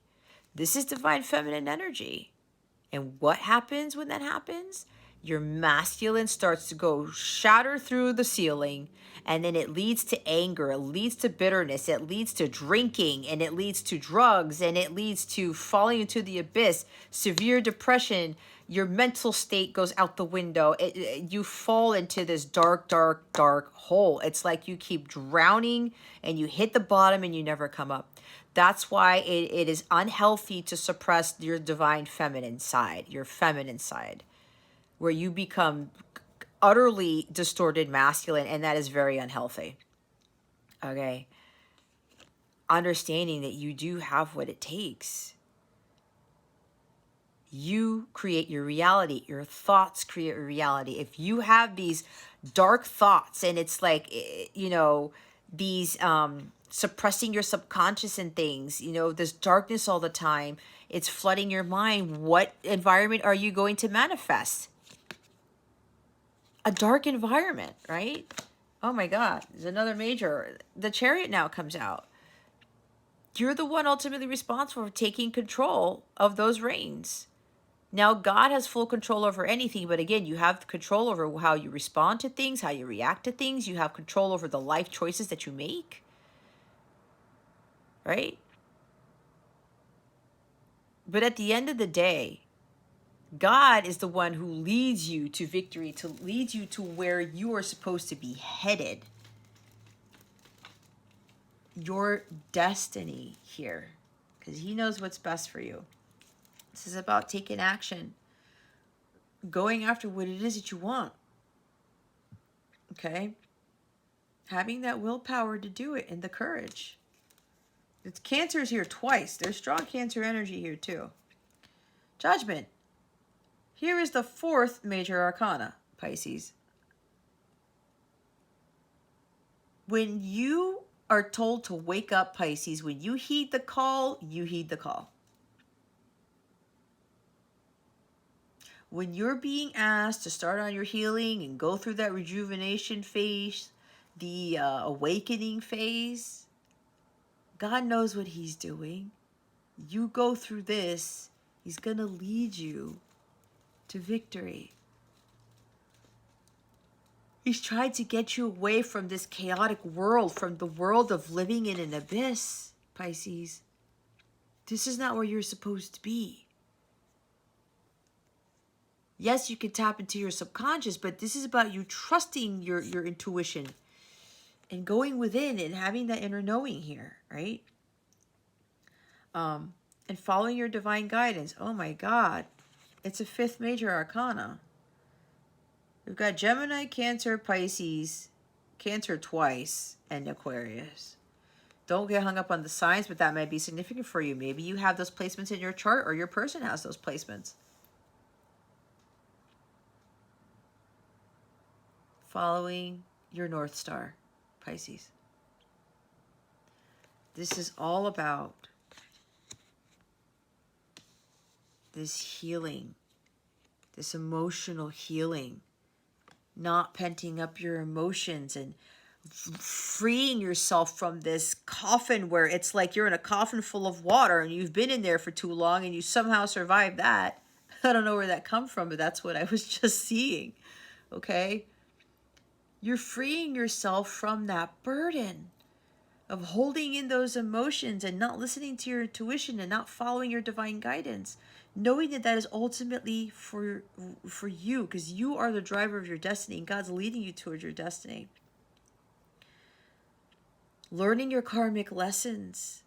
[SPEAKER 1] This is divine feminine energy. And what happens when that happens? Your masculine starts to go shatter through the ceiling, and then it leads to anger, it leads to bitterness, it leads to drinking, and it leads to drugs, and it leads to falling into the abyss, severe depression. Your mental state goes out the window. You fall into this dark, dark, dark hole. It's like you keep drowning and you hit the bottom and you never come up. That's why it is unhealthy to suppress your divine feminine side, your feminine side, where you become utterly distorted masculine, and that is very unhealthy. Okay? Understanding that you do have what it takes. You create your reality. Your thoughts create your reality. If you have these dark thoughts, and it's like, these suppressing your subconscious and things, this darkness all the time, it's flooding your mind. What environment are you going to manifest? A dark environment, right? Oh my God, there's another major. The Chariot now comes out. You're the one ultimately responsible for taking control of those reins. Now, God has full control over anything, but again, you have control over how you respond to things, how you react to things. You have control over the life choices that you make, right? But at the end of the day, God is the one who leads you to victory, to lead you to where you are supposed to be headed. Your destiny here, because He knows what's best for you. This is about taking action, going after what it is that you want. Okay? Having that willpower to do it and the courage. It's Cancer's here twice. There's strong Cancer energy here too. Judgment. Here is the fourth major arcana, Pisces. When you are told to wake up, Pisces, when you heed the call, you heed the call. When you're being asked to start on your healing and go through that rejuvenation phase, the awakening phase, God knows what He's doing. You go through this, He's going to lead you to victory. He's tried to get you away from this chaotic world, from the world of living in an abyss, Pisces. This is not where you're supposed to be. Yes, you can tap into your subconscious, but this is about you trusting your intuition and going within and having that inner knowing here, right? And following your divine guidance. Oh my God. It's a fifth major arcana. We've got Gemini, Cancer, Pisces, Cancer twice, and Aquarius. Don't get hung up on the signs, but that might be significant for you. Maybe you have those placements in your chart, or your person has those placements. Following your North Star, Pisces. This is all about this healing, this emotional healing, not penting up your emotions and freeing yourself from this coffin where it's like you're in a coffin full of water and you've been in there for too long and you somehow survived that. I don't know where that comes from, but that's what I was just seeing. Okay? You're freeing yourself from that burden of holding in those emotions and not listening to your intuition and not following your divine guidance, knowing that that is ultimately for you, because you are the driver of your destiny and God's leading you towards your destiny. Learning your karmic lessons,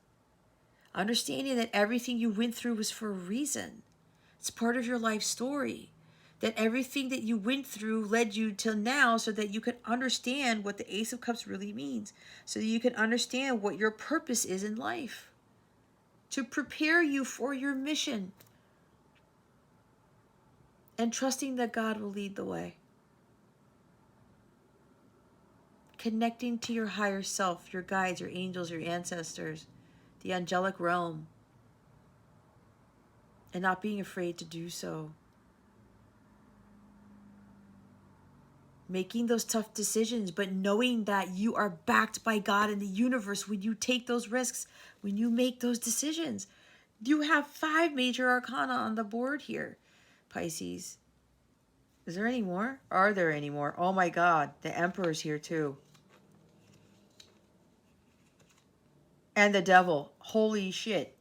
[SPEAKER 1] understanding that everything you went through was for a reason. It's part of your life story. That everything that you went through led you till now so that you can understand what the Ace of Cups really means. So that you can understand what your purpose is in life. To prepare you for your mission. And trusting that God will lead the way. Connecting to your higher self, your guides, your angels, your ancestors, the angelic realm. and not being afraid to do so. Making those tough decisions, but knowing that you are backed by God and the universe when you take those risks, when you make those decisions. You have 5 major arcana on the board here, Pisces. Is there any more? Are there any more? Oh my God, the Emperor's here too. And the Devil. Holy shit.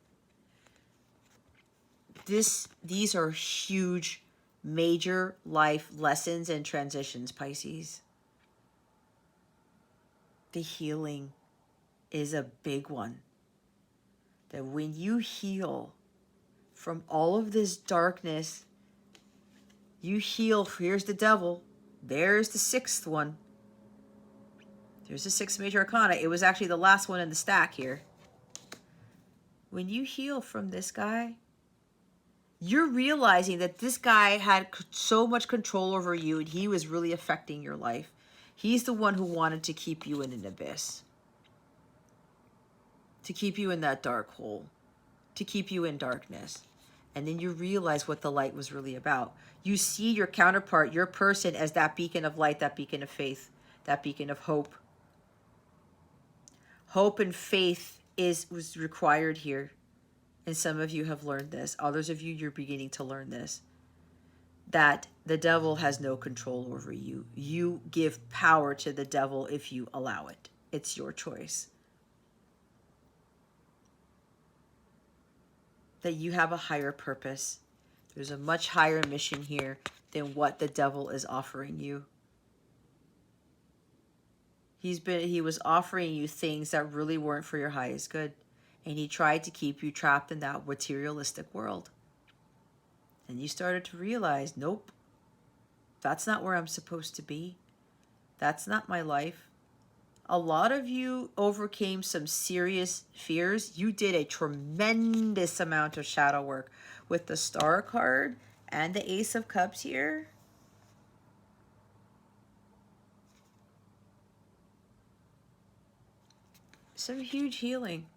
[SPEAKER 1] These are huge, major life lessons and transitions, Pisces. The healing is a big one. That when you heal from all of this darkness, you heal. Here's the Devil. There's the 6th one. There's the 6th major arcana. It was actually the last one in the stack here. When you heal from this guy, you're realizing that this guy had so much control over you and he was really affecting your life. He's the one who wanted to keep you in an abyss, to keep you in that dark hole, to keep you in darkness. And then you realize what the light was really about. You see your counterpart, your person, as that beacon of light, that beacon of faith, that beacon of hope. Hope and faith was required here. And some of you have learned this. Others of you, you're beginning to learn this. That the devil has no control over you. You give power to the devil if you allow it. It's your choice. That you have a higher purpose. There's a much higher mission here than what the devil is offering you. He was offering you things that really weren't for your highest good. And he tried to keep you trapped in that materialistic world. And you started to realize, nope, that's not where I'm supposed to be. That's not my life. A lot of you overcame some serious fears. You did a tremendous amount of shadow work with the Star card and the Ace of Cups here. Some huge healing.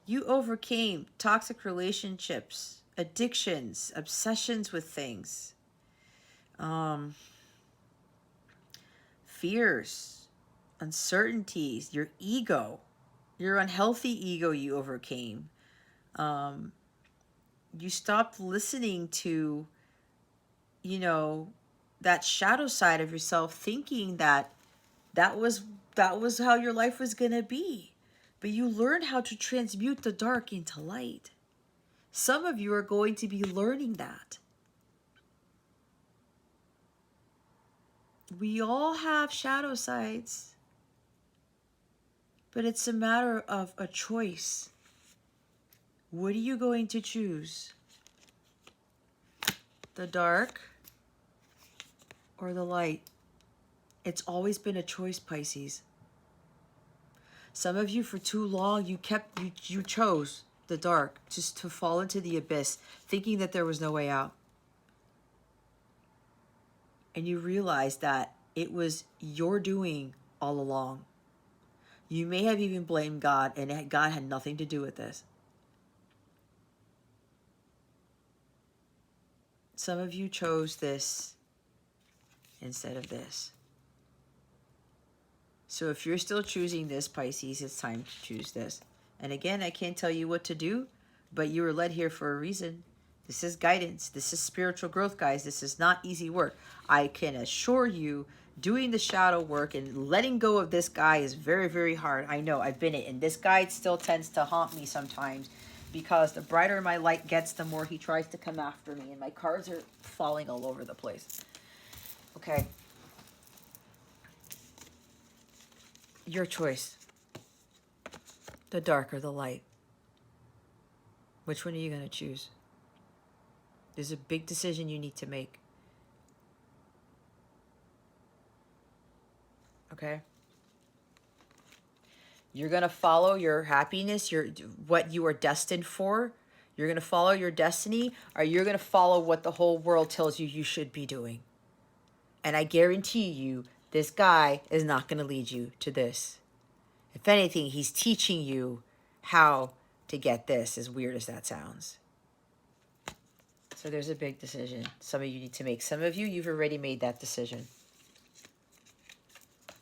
[SPEAKER 1] You overcame toxic relationships, addictions, obsessions with things, fears, uncertainties, your ego, your unhealthy ego you overcame. You stopped listening to, that shadow side of yourself, thinking that was how your life was going to be. But you learned how to transmute the dark into light. Some of you are going to be learning that. We all have shadow sides, but it's a matter of a choice. What are you going to choose? The dark or the light? It's always been a choice, Pisces. Some of you, for too long, you chose the dark, just to fall into the abyss, thinking that there was no way out. And you realize that it was your doing all along. You may have even blamed God, and God had nothing to do with this. Some of you chose this instead of this. So if you're still choosing this, Pisces, it's time to choose this. And again, I can't tell you what to do, but you were led here for a reason. This is guidance. This is spiritual growth, guys. This is not easy work. I can assure you, doing the shadow work and letting go of this guy is very, very hard. I know, I've been it. And this guy still tends to haunt me sometimes, because the brighter my light gets, the more he tries to come after me. And my cards are falling all over the place. Okay. Your choice. The dark or the light. Which one are you going to choose? There's a big decision you need to make. Okay? You're going to follow your happiness, what you are destined for. You're going to follow your destiny, or you're going to follow what the whole world tells you you should be doing. And I guarantee you, this guy is not going to lead you to this. If anything, he's teaching you how to get this, as weird as that sounds. So there's a big decision some of you need to make. Some of you, you've already made that decision.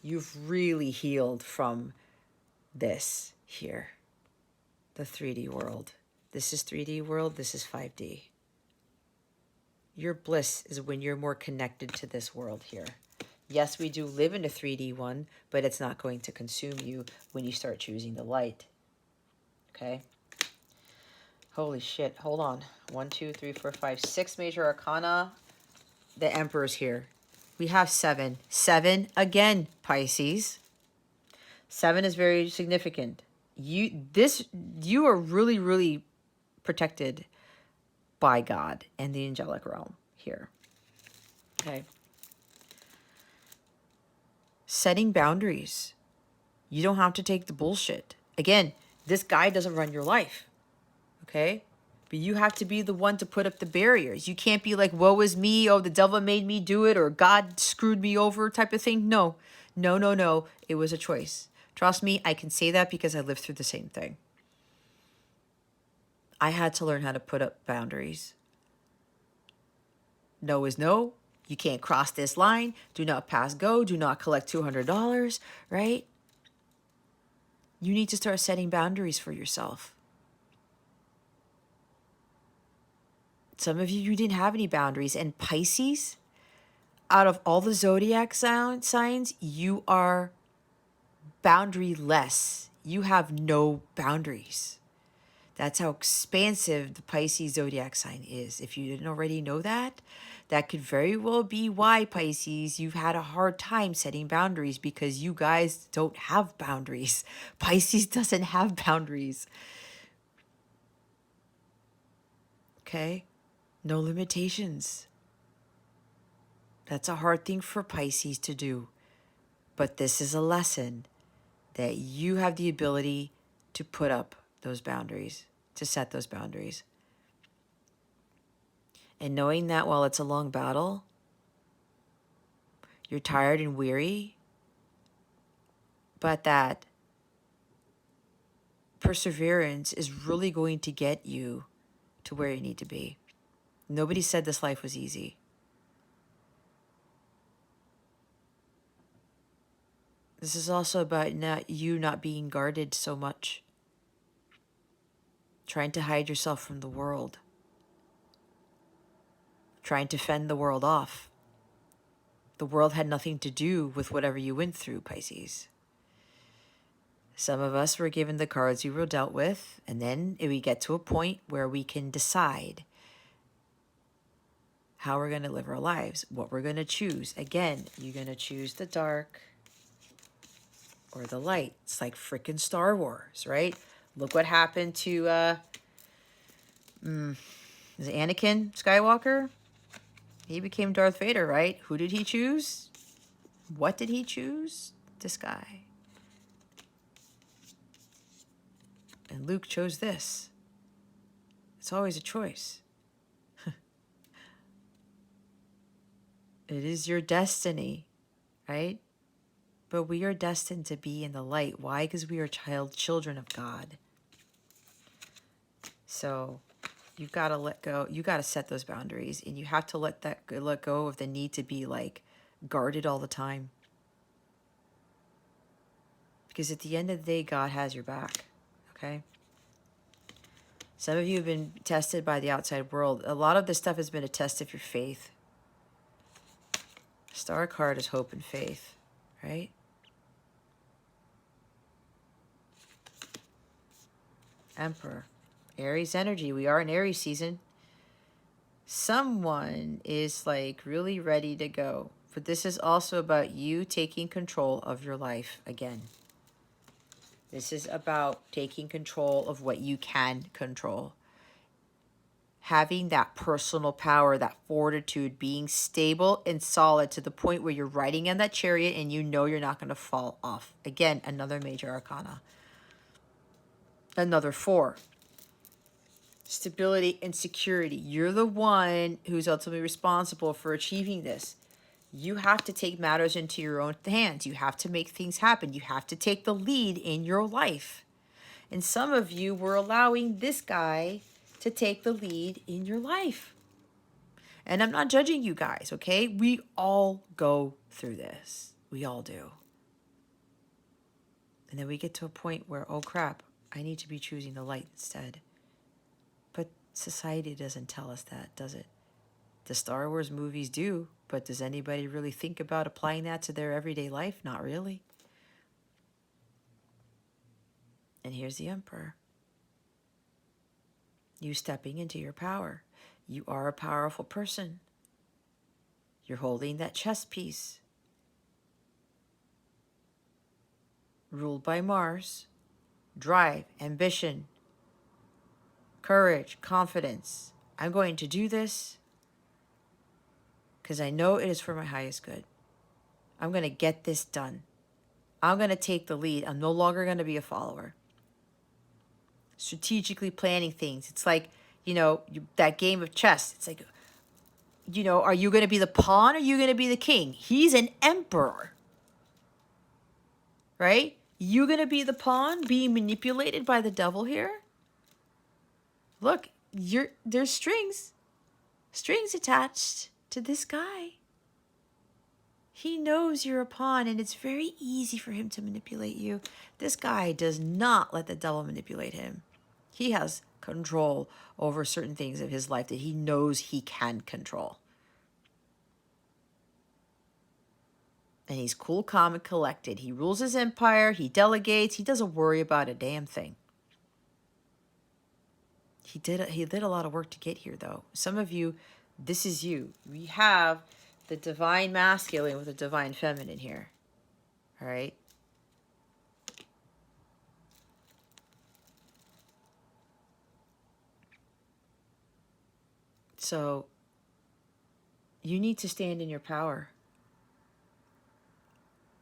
[SPEAKER 1] You've really healed from this here, the 3D world. This is 3D world, this is 5D. Your bliss is when you're more connected to this world here. Yes, we do live in a 3D one, but it's not going to consume you when you start choosing the light. Okay? Holy shit. Hold on. 1, 2, 3, 4, 5, 6 major arcana. The Emperor's here. We have 7. 7 again, Pisces. 7 is very significant. You are really, really protected by God and the angelic realm here. Okay. Setting boundaries. You don't have to take the bullshit. Again, this guy doesn't run your life. Okay? But you have to be the one to put up the barriers. You can't be like, woe is me, oh, the devil made me do it, or God screwed me over type of thing. No. No, no, no. It was a choice. Trust me, I can say that because I lived through the same thing. I had to learn how to put up boundaries. No is no. You can't cross this line. Do not pass go. Do not collect $200, right? You need to start setting boundaries for yourself. Some of you didn't have any boundaries. And Pisces, out of all the zodiac signs, you are boundaryless. You have no boundaries. That's how expansive the Pisces zodiac sign is. If you didn't already know that, that could very well be why, Pisces, you've had a hard time setting boundaries, because you guys don't have boundaries. Pisces doesn't have boundaries. Okay? No limitations. That's a hard thing for Pisces to do. But this is a lesson that you have the ability to put up those boundaries, to set those boundaries. And knowing that while it's a long battle, you're tired and weary, but that perseverance is really going to get you to where you need to be. Nobody said this life was easy. This is also about you not being guarded so much, trying to hide yourself from the world, trying to fend the world off. The world had nothing to do with whatever you went through, Pisces. Some of us were given the cards we were dealt with, and then we get to a point where we can decide how we're going to live our lives, what we're going to choose. Again, you're going to choose the dark or the light. It's like freaking Star Wars, right? Look what happened to is it Anakin Skywalker? He became Darth Vader, right? Who did he choose? What did he choose? This guy. And Luke chose this. It's always a choice. It is your destiny, right? But we are destined to be in the light. Why? Because we are children of God. So you've got to let go. You got to set those boundaries, and you have to let go of the need to be like guarded all the time. Because at the end of the day, God has your back. Okay? Some of you have been tested by the outside world. A lot of this stuff has been a test of your faith. Star card is hope and faith, right? Emperor. Aries energy. We are in Aries season. Someone is like really ready to go. But this is also about you taking control of your life again. This is about taking control of what you can control. Having that personal power, that fortitude, being stable and solid to the point where you're riding in that chariot and you know you're not going to fall off. Again, another major arcana. Another 4. Stability and security. You're the one who's ultimately responsible for achieving this. You have to take matters into your own hands. You have to make things happen. You have to take the lead in your life. And some of you were allowing this guy to take the lead in your life. And I'm not judging you guys, okay? We all go through this. We all do. And then we get to a point where, oh crap, I need to be choosing the light instead. But society doesn't tell us that, does it? The Star Wars movies do, but does anybody really think about applying that to their everyday life? Not really. And here's the Emperor. You stepping into your power. You are a powerful person. You're holding that chess piece. Ruled by Mars. Drive, ambition, courage, confidence. I'm going to do this because I know it is for my highest good. I'm going to get this done. I'm going to take the lead. I'm no longer going to be a follower. Strategically planning things. It's like, that game of chess. It's like, are you going to be the pawn or are you going to be the king? He's an emperor. Right? You going to be the pawn being manipulated by the devil here? Look, there's strings attached to this guy. He knows you're a pawn, and it's very easy for him to manipulate you. This guy does not let the devil manipulate him. He has control over certain things of his life that he knows he can control. And he's cool, calm, and collected. He rules his empire. He delegates. He doesn't worry about a damn thing. He did a lot of work to get here, though. Some of you, this is you. We have the divine masculine with the divine feminine here. All right? So, you need to stand in your power.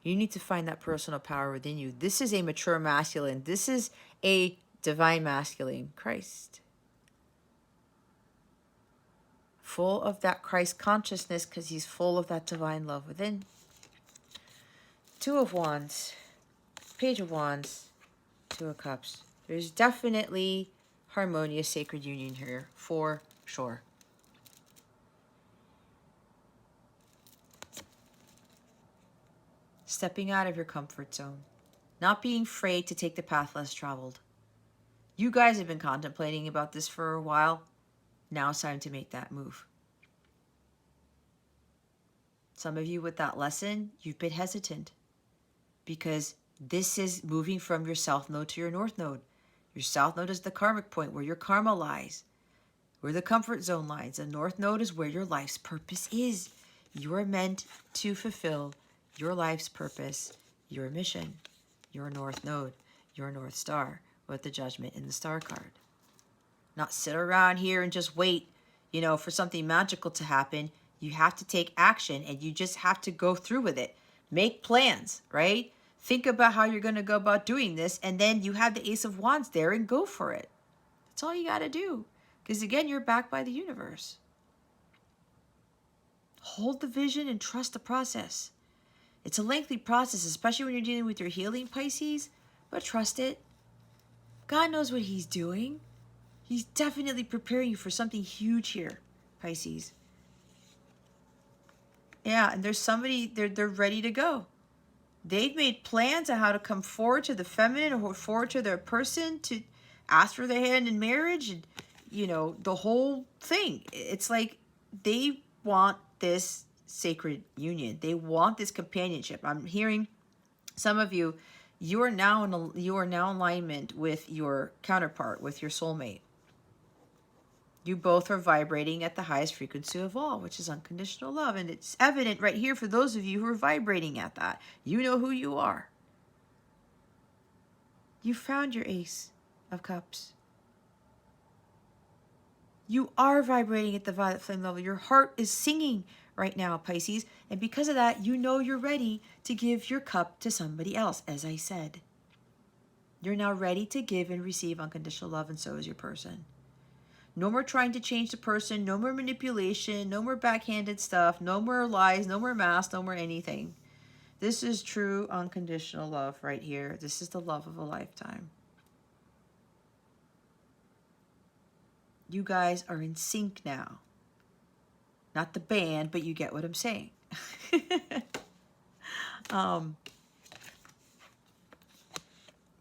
[SPEAKER 1] You need to find that personal power within you. This is a mature masculine. This is a divine masculine, Christ. Full of that Christ consciousness because he's full of that divine love within. Two of Wands, Page of Wands, Two of Cups. There's definitely harmonious sacred union here, for sure. Stepping out of your comfort zone. Not being afraid to take the path less traveled. You guys have been contemplating about this for a while. Now it's time to make that move. Some of you with that lesson, you've been hesitant because this is moving from your south node to your north node. Your south node is the karmic point where your karma lies, where the comfort zone lies. The north node is where your life's purpose is. You are meant to fulfill your life's purpose, your mission, your north node, your north star with the judgment in the star card. Not sit around here and just wait, for something magical to happen. You have to take action and you just have to go through with it. Make plans, right? Think about how you're going to go about doing this, and then you have the Ace of Wands there and go for it. That's all you got to do. Because again, you're backed by the universe. Hold the vision and trust the process. It's a lengthy process, especially when you're dealing with your healing, Pisces, but trust it. God knows what he's doing. He's definitely preparing you for something huge here, Pisces. Yeah, and there's somebody, they're ready to go. They've made plans on how to come forward to the feminine or forward to their person to ask for their hand in marriage and, the whole thing. It's like they want this sacred union. They want this companionship. I'm hearing some of you, you are now in alignment with your counterpart, with your soulmate. You both are vibrating at the highest frequency of all, which is unconditional love. And it's evident right here for those of you who are vibrating at that. You know who you are. You found your Ace of Cups. You are vibrating at the violet flame level. Your heart is singing right now, Pisces. And because of that, you know you're ready to give your cup to somebody else, as I said. You're now ready to give and receive unconditional love, and so is your person. No more trying to change the person, no more manipulation, no more backhanded stuff, no more lies, no more masks, no more anything. This is true unconditional love right here. This is the love of a lifetime. You guys are in sync now. Not the band, but you get what I'm saying.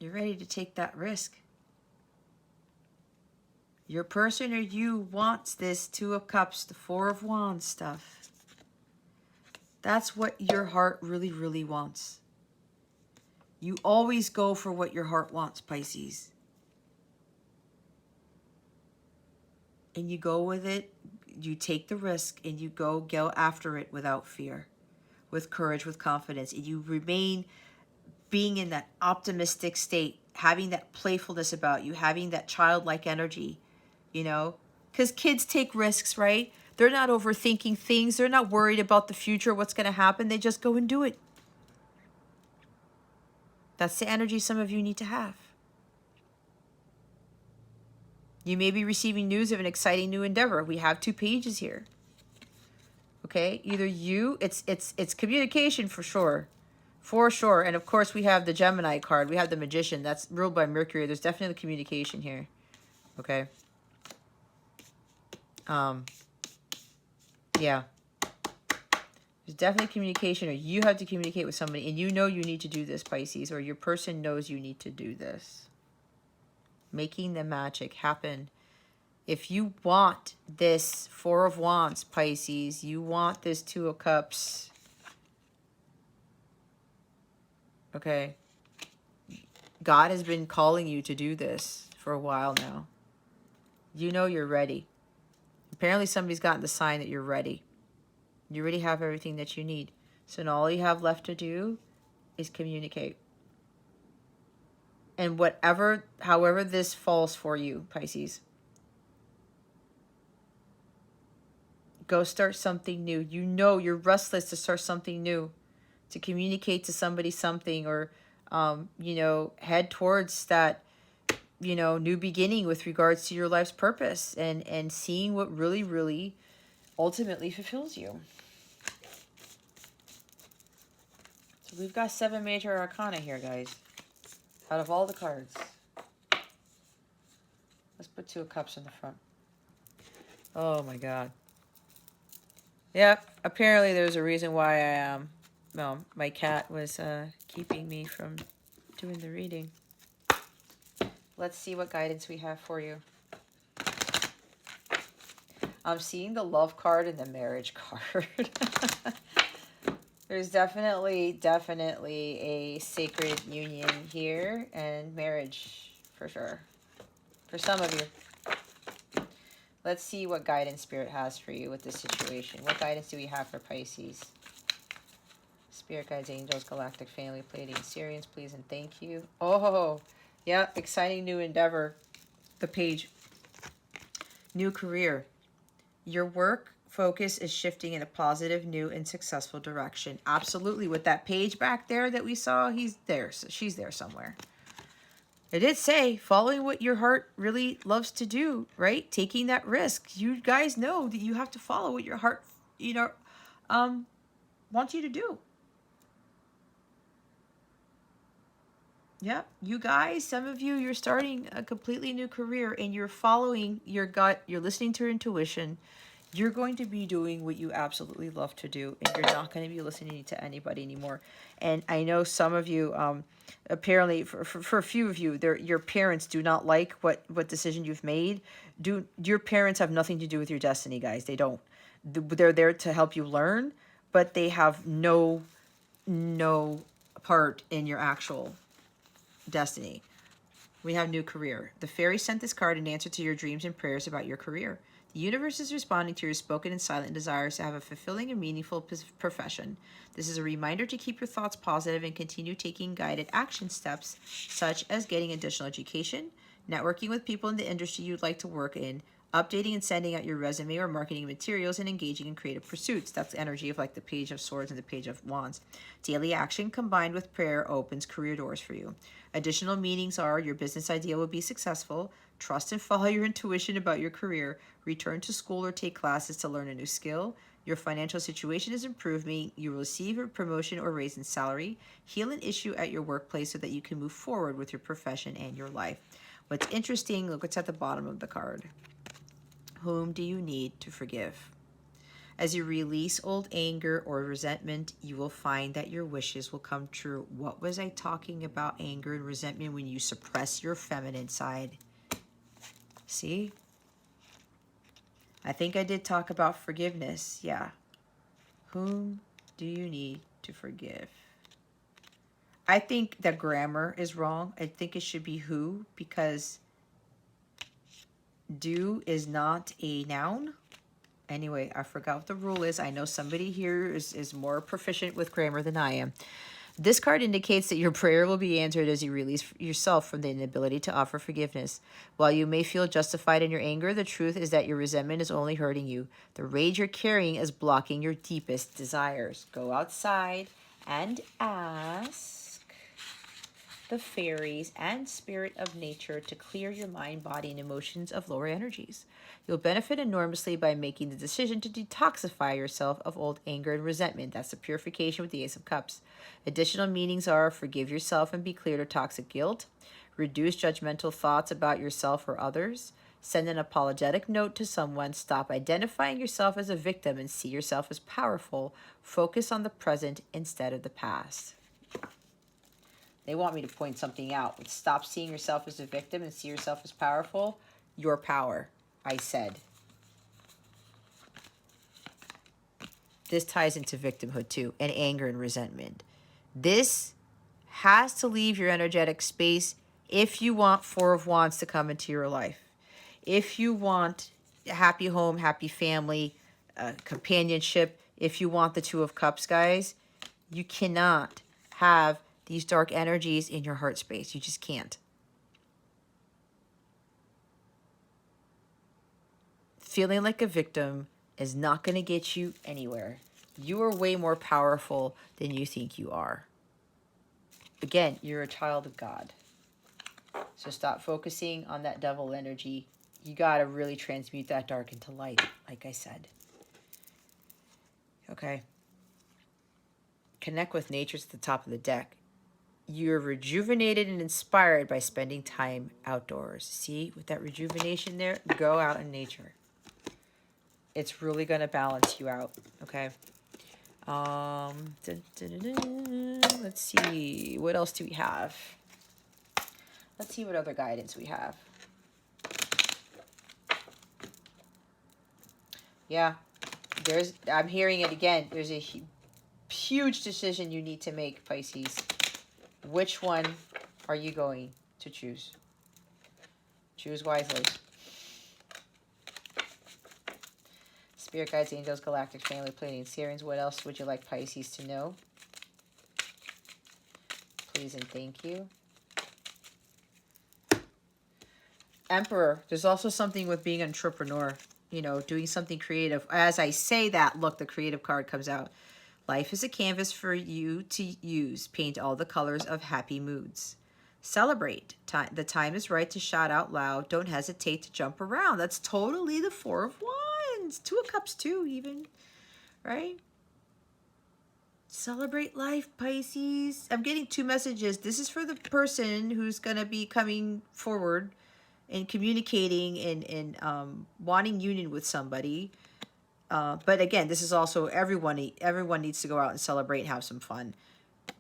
[SPEAKER 1] You're ready to take that risk. Your person or you wants this Two of Cups, the Four of Wands stuff. That's what your heart really, really wants. You always go for what your heart wants, Pisces. And you go with it, you take the risk, and you go after it without fear, with courage, with confidence. And you remain being in that optimistic state, having that playfulness about you, having that childlike energy, you know? Because kids take risks, right? They're not overthinking things. They're not worried about the future, what's going to happen. They just go and do it. That's the energy some of you need to have. You may be receiving news of an exciting new endeavor. We have 2 pages here. Okay? Either you, it's communication for sure. For sure. And of course we have the Gemini card. We have the Magician. That's ruled by Mercury. There's definitely communication here. Okay? Yeah. There's definitely communication, or you have to communicate with somebody, and you know you need to do this, Pisces, or your person knows you need to do this. Making the magic happen. If you want this Four of Wands, Pisces, you want this Two of Cups. Okay? God has been calling you to do this for a while now. You know you're ready. Apparently somebody's gotten the sign that you're ready. You already have everything that you need. So now all you have left to do is communicate. And however this falls for you, Pisces, go start something new. You know you're restless to start something new, to communicate to somebody something, or, you know, head towards that, you know, new beginning with regards to your life's purpose, and seeing what really, really ultimately fulfills you. So we've got 7 major arcana here, guys, out of all the cards. Let's put 2 of Cups in the front. Oh my God. Yep, apparently there's a reason why well, my cat was keeping me from doing the reading. Let's see what guidance we have for you. I'm seeing the Love card and the Marriage card. There's definitely a sacred union here, and marriage for sure. For some of you. Let's see what guidance Spirit has for you with this situation. What guidance do we have for Pisces? Spirit guides, angels, galactic family, Pleiadian, Sirians, please and thank you. Oh, yeah, exciting new endeavor. The page. New career. Your work focus is shifting in a positive, new, and successful direction. Absolutely. With that page back there that we saw, he's there. So she's there somewhere. It did say following what your heart really loves to do, right? Taking that risk. You guys know that you have to follow what your heart, you know, wants you to do. Yeah, you guys, some of you, you're starting a completely new career and you're following your gut. You're listening to your intuition. You're going to be doing what you absolutely love to do, and you're not going to be listening to anybody anymore. And I know some of you, apparently, for a few of you, your parents do not like what decision you've made. Your parents have nothing to do with your destiny, guys. They don't. They're there to help you learn, but they have no part in your actual destiny. We have new career. The fairy sent this card in answer to your dreams and prayers about your career. The universe is responding to your spoken and silent desires to have a fulfilling and meaningful profession. This is a reminder to keep your thoughts positive and continue taking guided action steps, such as getting additional education, networking with people in the industry you'd like to work in, updating and sending out your resume or marketing materials, and engaging in creative pursuits. That's the energy of like the Page of Swords and the Page of Wands. Daily action combined with prayer opens career doors for you. Additional meanings are your business idea will be successful, trust and follow your intuition about your career, return to school or take classes to learn a new skill, your financial situation is improving, you will receive a promotion or raise in salary, heal an issue at your workplace so that you can move forward with your profession and your life. What's interesting, look what's at the bottom of the card. Whom do you need to forgive? As you release old anger or resentment, you will find that your wishes will come true. What was I talking about anger and resentment when you suppress your feminine side? See? I think I did talk about forgiveness. Yeah. Whom do you need to forgive? I think the grammar is wrong. I think it should be who, because do is not a noun. Anyway, I forgot what the rule is. I know somebody here is more proficient with grammar than I am. This card indicates that your prayer will be answered as you release yourself from the inability to offer forgiveness. While you may feel justified in your anger, the truth is that your resentment is only hurting you. The rage you're carrying is blocking your deepest desires. Go outside and ask the fairies and spirit of nature to clear your mind, body, and emotions of lower energies. You'll benefit enormously by making the decision to detoxify yourself of old anger and resentment. That's the purification with the Ace of Cups. Additional meanings are forgive yourself and be cleared of toxic guilt, reduce judgmental thoughts about yourself or others, send an apologetic note to someone, stop identifying yourself as a victim and see yourself as powerful, focus on the present instead of the past. They want me to point something out. Stop seeing yourself as a victim and see yourself as powerful. Your power, I said. This ties into victimhood too, and anger and resentment. This has to leave your energetic space if you want Four of Wands to come into your life. If you want a happy home, happy family, companionship, if you want the Two of Cups, guys, you cannot have these dark energies in your heart space. You just can't. Feeling like a victim is not going to get you anywhere. You are way more powerful than you think you are. Again, you're a child of God. So stop focusing on that devil energy. You got to really transmute that dark into light, like I said. Okay. Connect with nature at the top of the deck. You're rejuvenated and inspired by spending time outdoors. See, with that rejuvenation there, go out in nature. It's really going to balance you out, okay? Let's see. What else do we have? Let's see what other guidance we have. Yeah, I'm hearing it again. There's a huge decision you need to make, Pisces. Which one are you going to choose? Choose wisely. Spirit guides, angels, galactic family, Pleiadian Sirians. What else would you like Pisces to know? Please and thank you. Emperor. There's also something with being an entrepreneur. You know, doing something creative. As I say that, look, the creative card comes out. Life is a canvas for you to use. Paint all the colors of happy moods. Celebrate. The time is right to shout out loud. Don't hesitate to jump around. That's totally the Four of Wands. Two of Cups too, even. Right? Celebrate life, Pisces. I'm getting two messages. This is for the person who's going to be coming forward and communicating and wanting union with somebody. But again, this is also everyone needs to go out and celebrate and have some fun.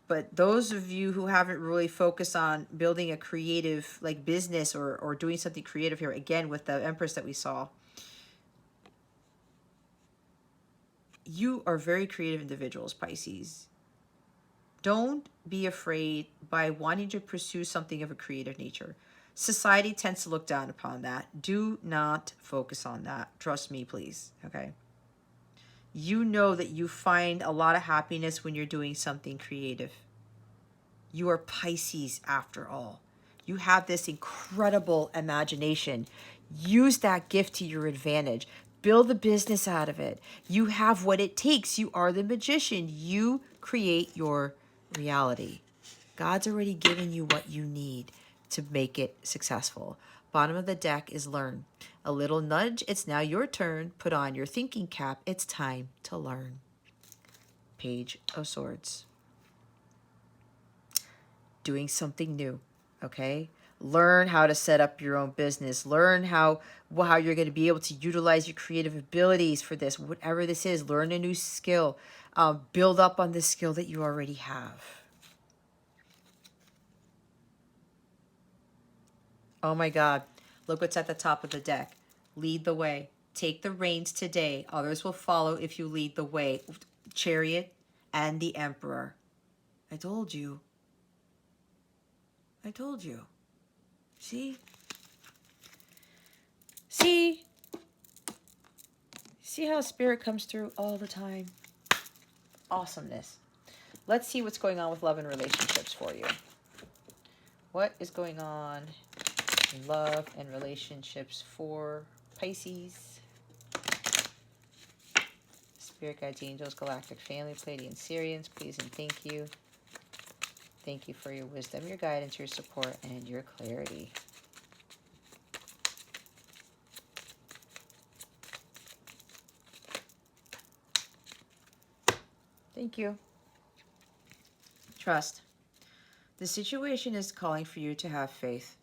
[SPEAKER 1] But those of you who haven't really focused on building a creative like business or doing something creative here, again, with the Empress that we saw, you are very creative individuals, Pisces. Don't be afraid by wanting to pursue something of a creative nature. Society tends to look down upon that. Do not focus on that. Trust me, please. Okay. You know that you find a lot of happiness when you're doing something creative. You are Pisces after all. You have this incredible imagination. Use that gift to your advantage. Build a business out of it. You have what it takes. You are the magician. You create your reality. God's already given you what you need to make it successful. Bottom of the deck is learn. A little nudge, it's now your turn. Put on your thinking cap. It's time to learn. Page of Swords. Doing something new, okay? Learn how to set up your own business. Learn how you're going to be able to utilize your creative abilities for this, whatever this is. Learn a new skill. Build up on the skill that you already have. Oh my God. Look what's at the top of the deck. Lead the way. Take the reins today. Others will follow if you lead the way. Chariot and the Emperor. I told you. I told you. See? See? See how Spirit comes through all the time? Awesomeness. Let's see what's going on with love and relationships for you. What is going on in love and relationships for Pisces? Spirit guides, angels, galactic family, Pleiadian Syrians, please and thank you. Thank you for your wisdom, your guidance, your support, and your clarity. Thank you. Trust. The situation is calling for you to have faith.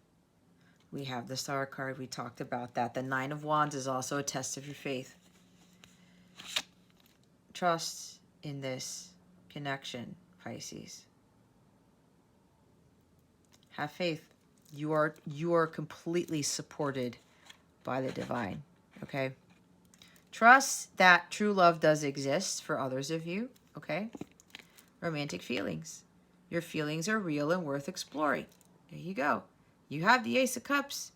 [SPEAKER 1] We have the Star card. We talked about that. The Nine of Wands is also a test of your faith. Trust in this connection, Pisces. Have faith. You are completely supported by the divine, okay? Trust that true love does exist for others of you, okay? Romantic feelings. Your feelings are real and worth exploring. There you go. You have the Ace of Cups.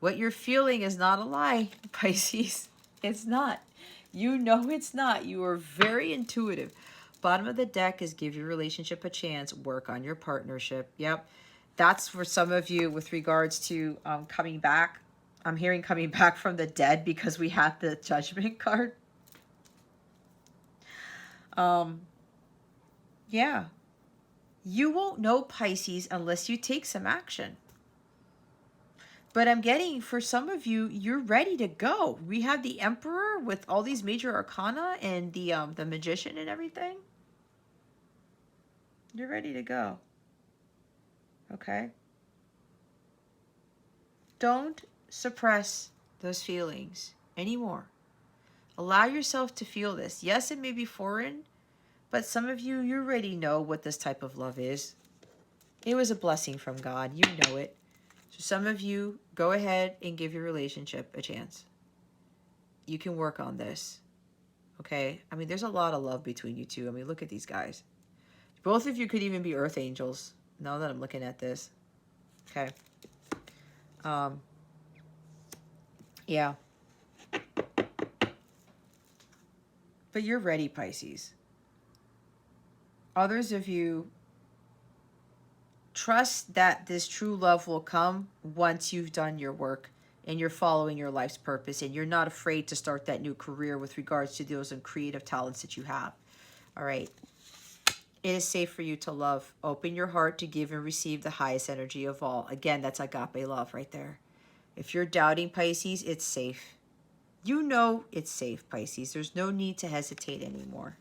[SPEAKER 1] What you're feeling is not a lie, Pisces. It's not. You know it's not. You are very intuitive. Bottom of the deck is give your relationship a chance. Work on your partnership. Yep. That's for some of you with regards to coming back. I'm hearing coming back from the dead because we had the Judgment card. Yeah. You won't know, Pisces, unless you take some action. But I'm getting, for some of you, you're ready to go. We have the Emperor with all these major arcana and the Magician and everything. You're ready to go. Okay? Don't suppress those feelings anymore. Allow yourself to feel this. Yes, it may be foreign, but some of you, you already know what this type of love is. It was a blessing from God. You know it. So some of you, go ahead and give your relationship a chance. You can work on this. Okay? I mean, there's a lot of love between you two. I mean, look at these guys. Both of you could even be earth angels, now that I'm looking at this. Okay. Yeah. But you're ready, Pisces. Others of you, trust that this true love will come once you've done your work and you're following your life's purpose and you're not afraid to start that new career with regards to those creative talents that you have. All right. It is safe for you to love. Open your heart to give and receive the highest energy of all. Again, that's agape love right there. If you're doubting, Pisces, it's safe. You know it's safe, Pisces. There's no need to hesitate anymore.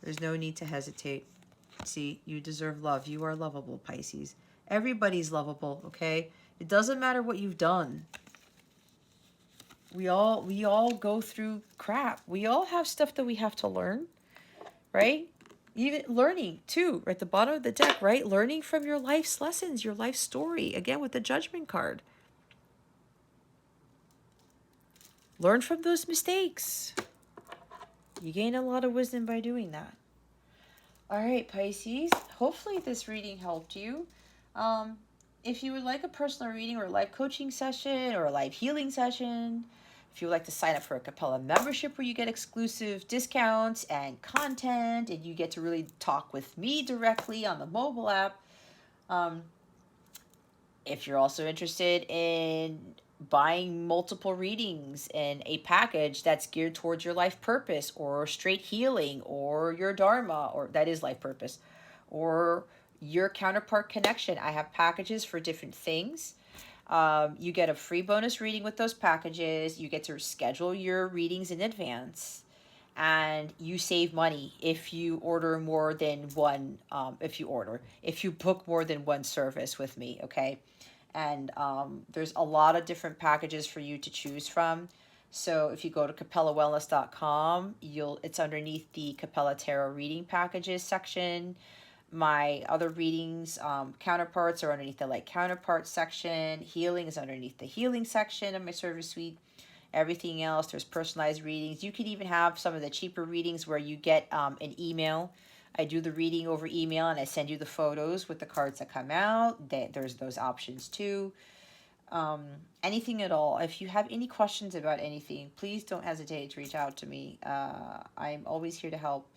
[SPEAKER 1] There's no need to hesitate. See, you deserve love. You are lovable, Pisces. Everybody's lovable, okay? It doesn't matter what you've done. We all go through crap. We all have stuff that we have to learn, right? Even learning too, right at the bottom of the deck, right? Learning from your life's lessons, your life story. Again, with the Judgment card. Learn from those mistakes. You gain a lot of wisdom by doing that. All right, Pisces. Hopefully this reading helped you. If you would like a personal reading or a live coaching session or a live healing session, if you would like to sign up for a Capella membership where you get exclusive discounts and content and you get to really talk with me directly on the mobile app. If you're also interested in buying multiple readings in a package that's geared towards your life purpose or straight healing or your dharma, or that is life purpose, or your counterpart connection, I have packages for different things. You get a free bonus reading with those packages. You get to schedule your readings in advance. and you save money if you order more than one, if you book more than one service with me, okay? And there's a lot of different packages for you to choose from. So if you go to capellawellness.com, it's underneath the Capella Tarot reading packages section. My other readings, counterparts, are underneath the like counterpart section. Healing is underneath the healing section of my service suite. Everything else, there's personalized readings. You could even have some of the cheaper readings where you get an email. I do the reading over email and I send you the photos with the cards that come out. There's those options too. Anything at all. If you have any questions about anything, please don't hesitate to reach out to me. I'm always here to help.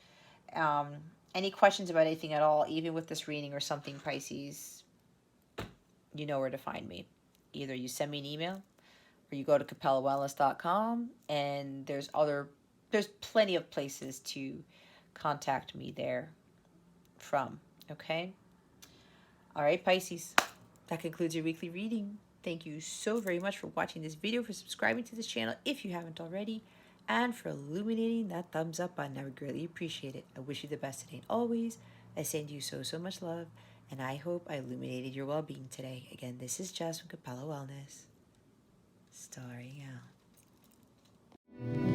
[SPEAKER 1] Um, any questions about anything at all, even with this reading or something, Pisces, you know where to find me. Either you send me an email or you go to capellawellness.com, and there's plenty of places to contact me there from, okay? All right, Pisces, that concludes your weekly reading. Thank you so very much for watching this video, for subscribing to this channel if you haven't already, and for illuminating that thumbs up button. I would greatly appreciate it. I wish you the best today and always. I send you so much love, and I hope I illuminated your well-being today. Again, this is Jess from Capella Wellness, starring out.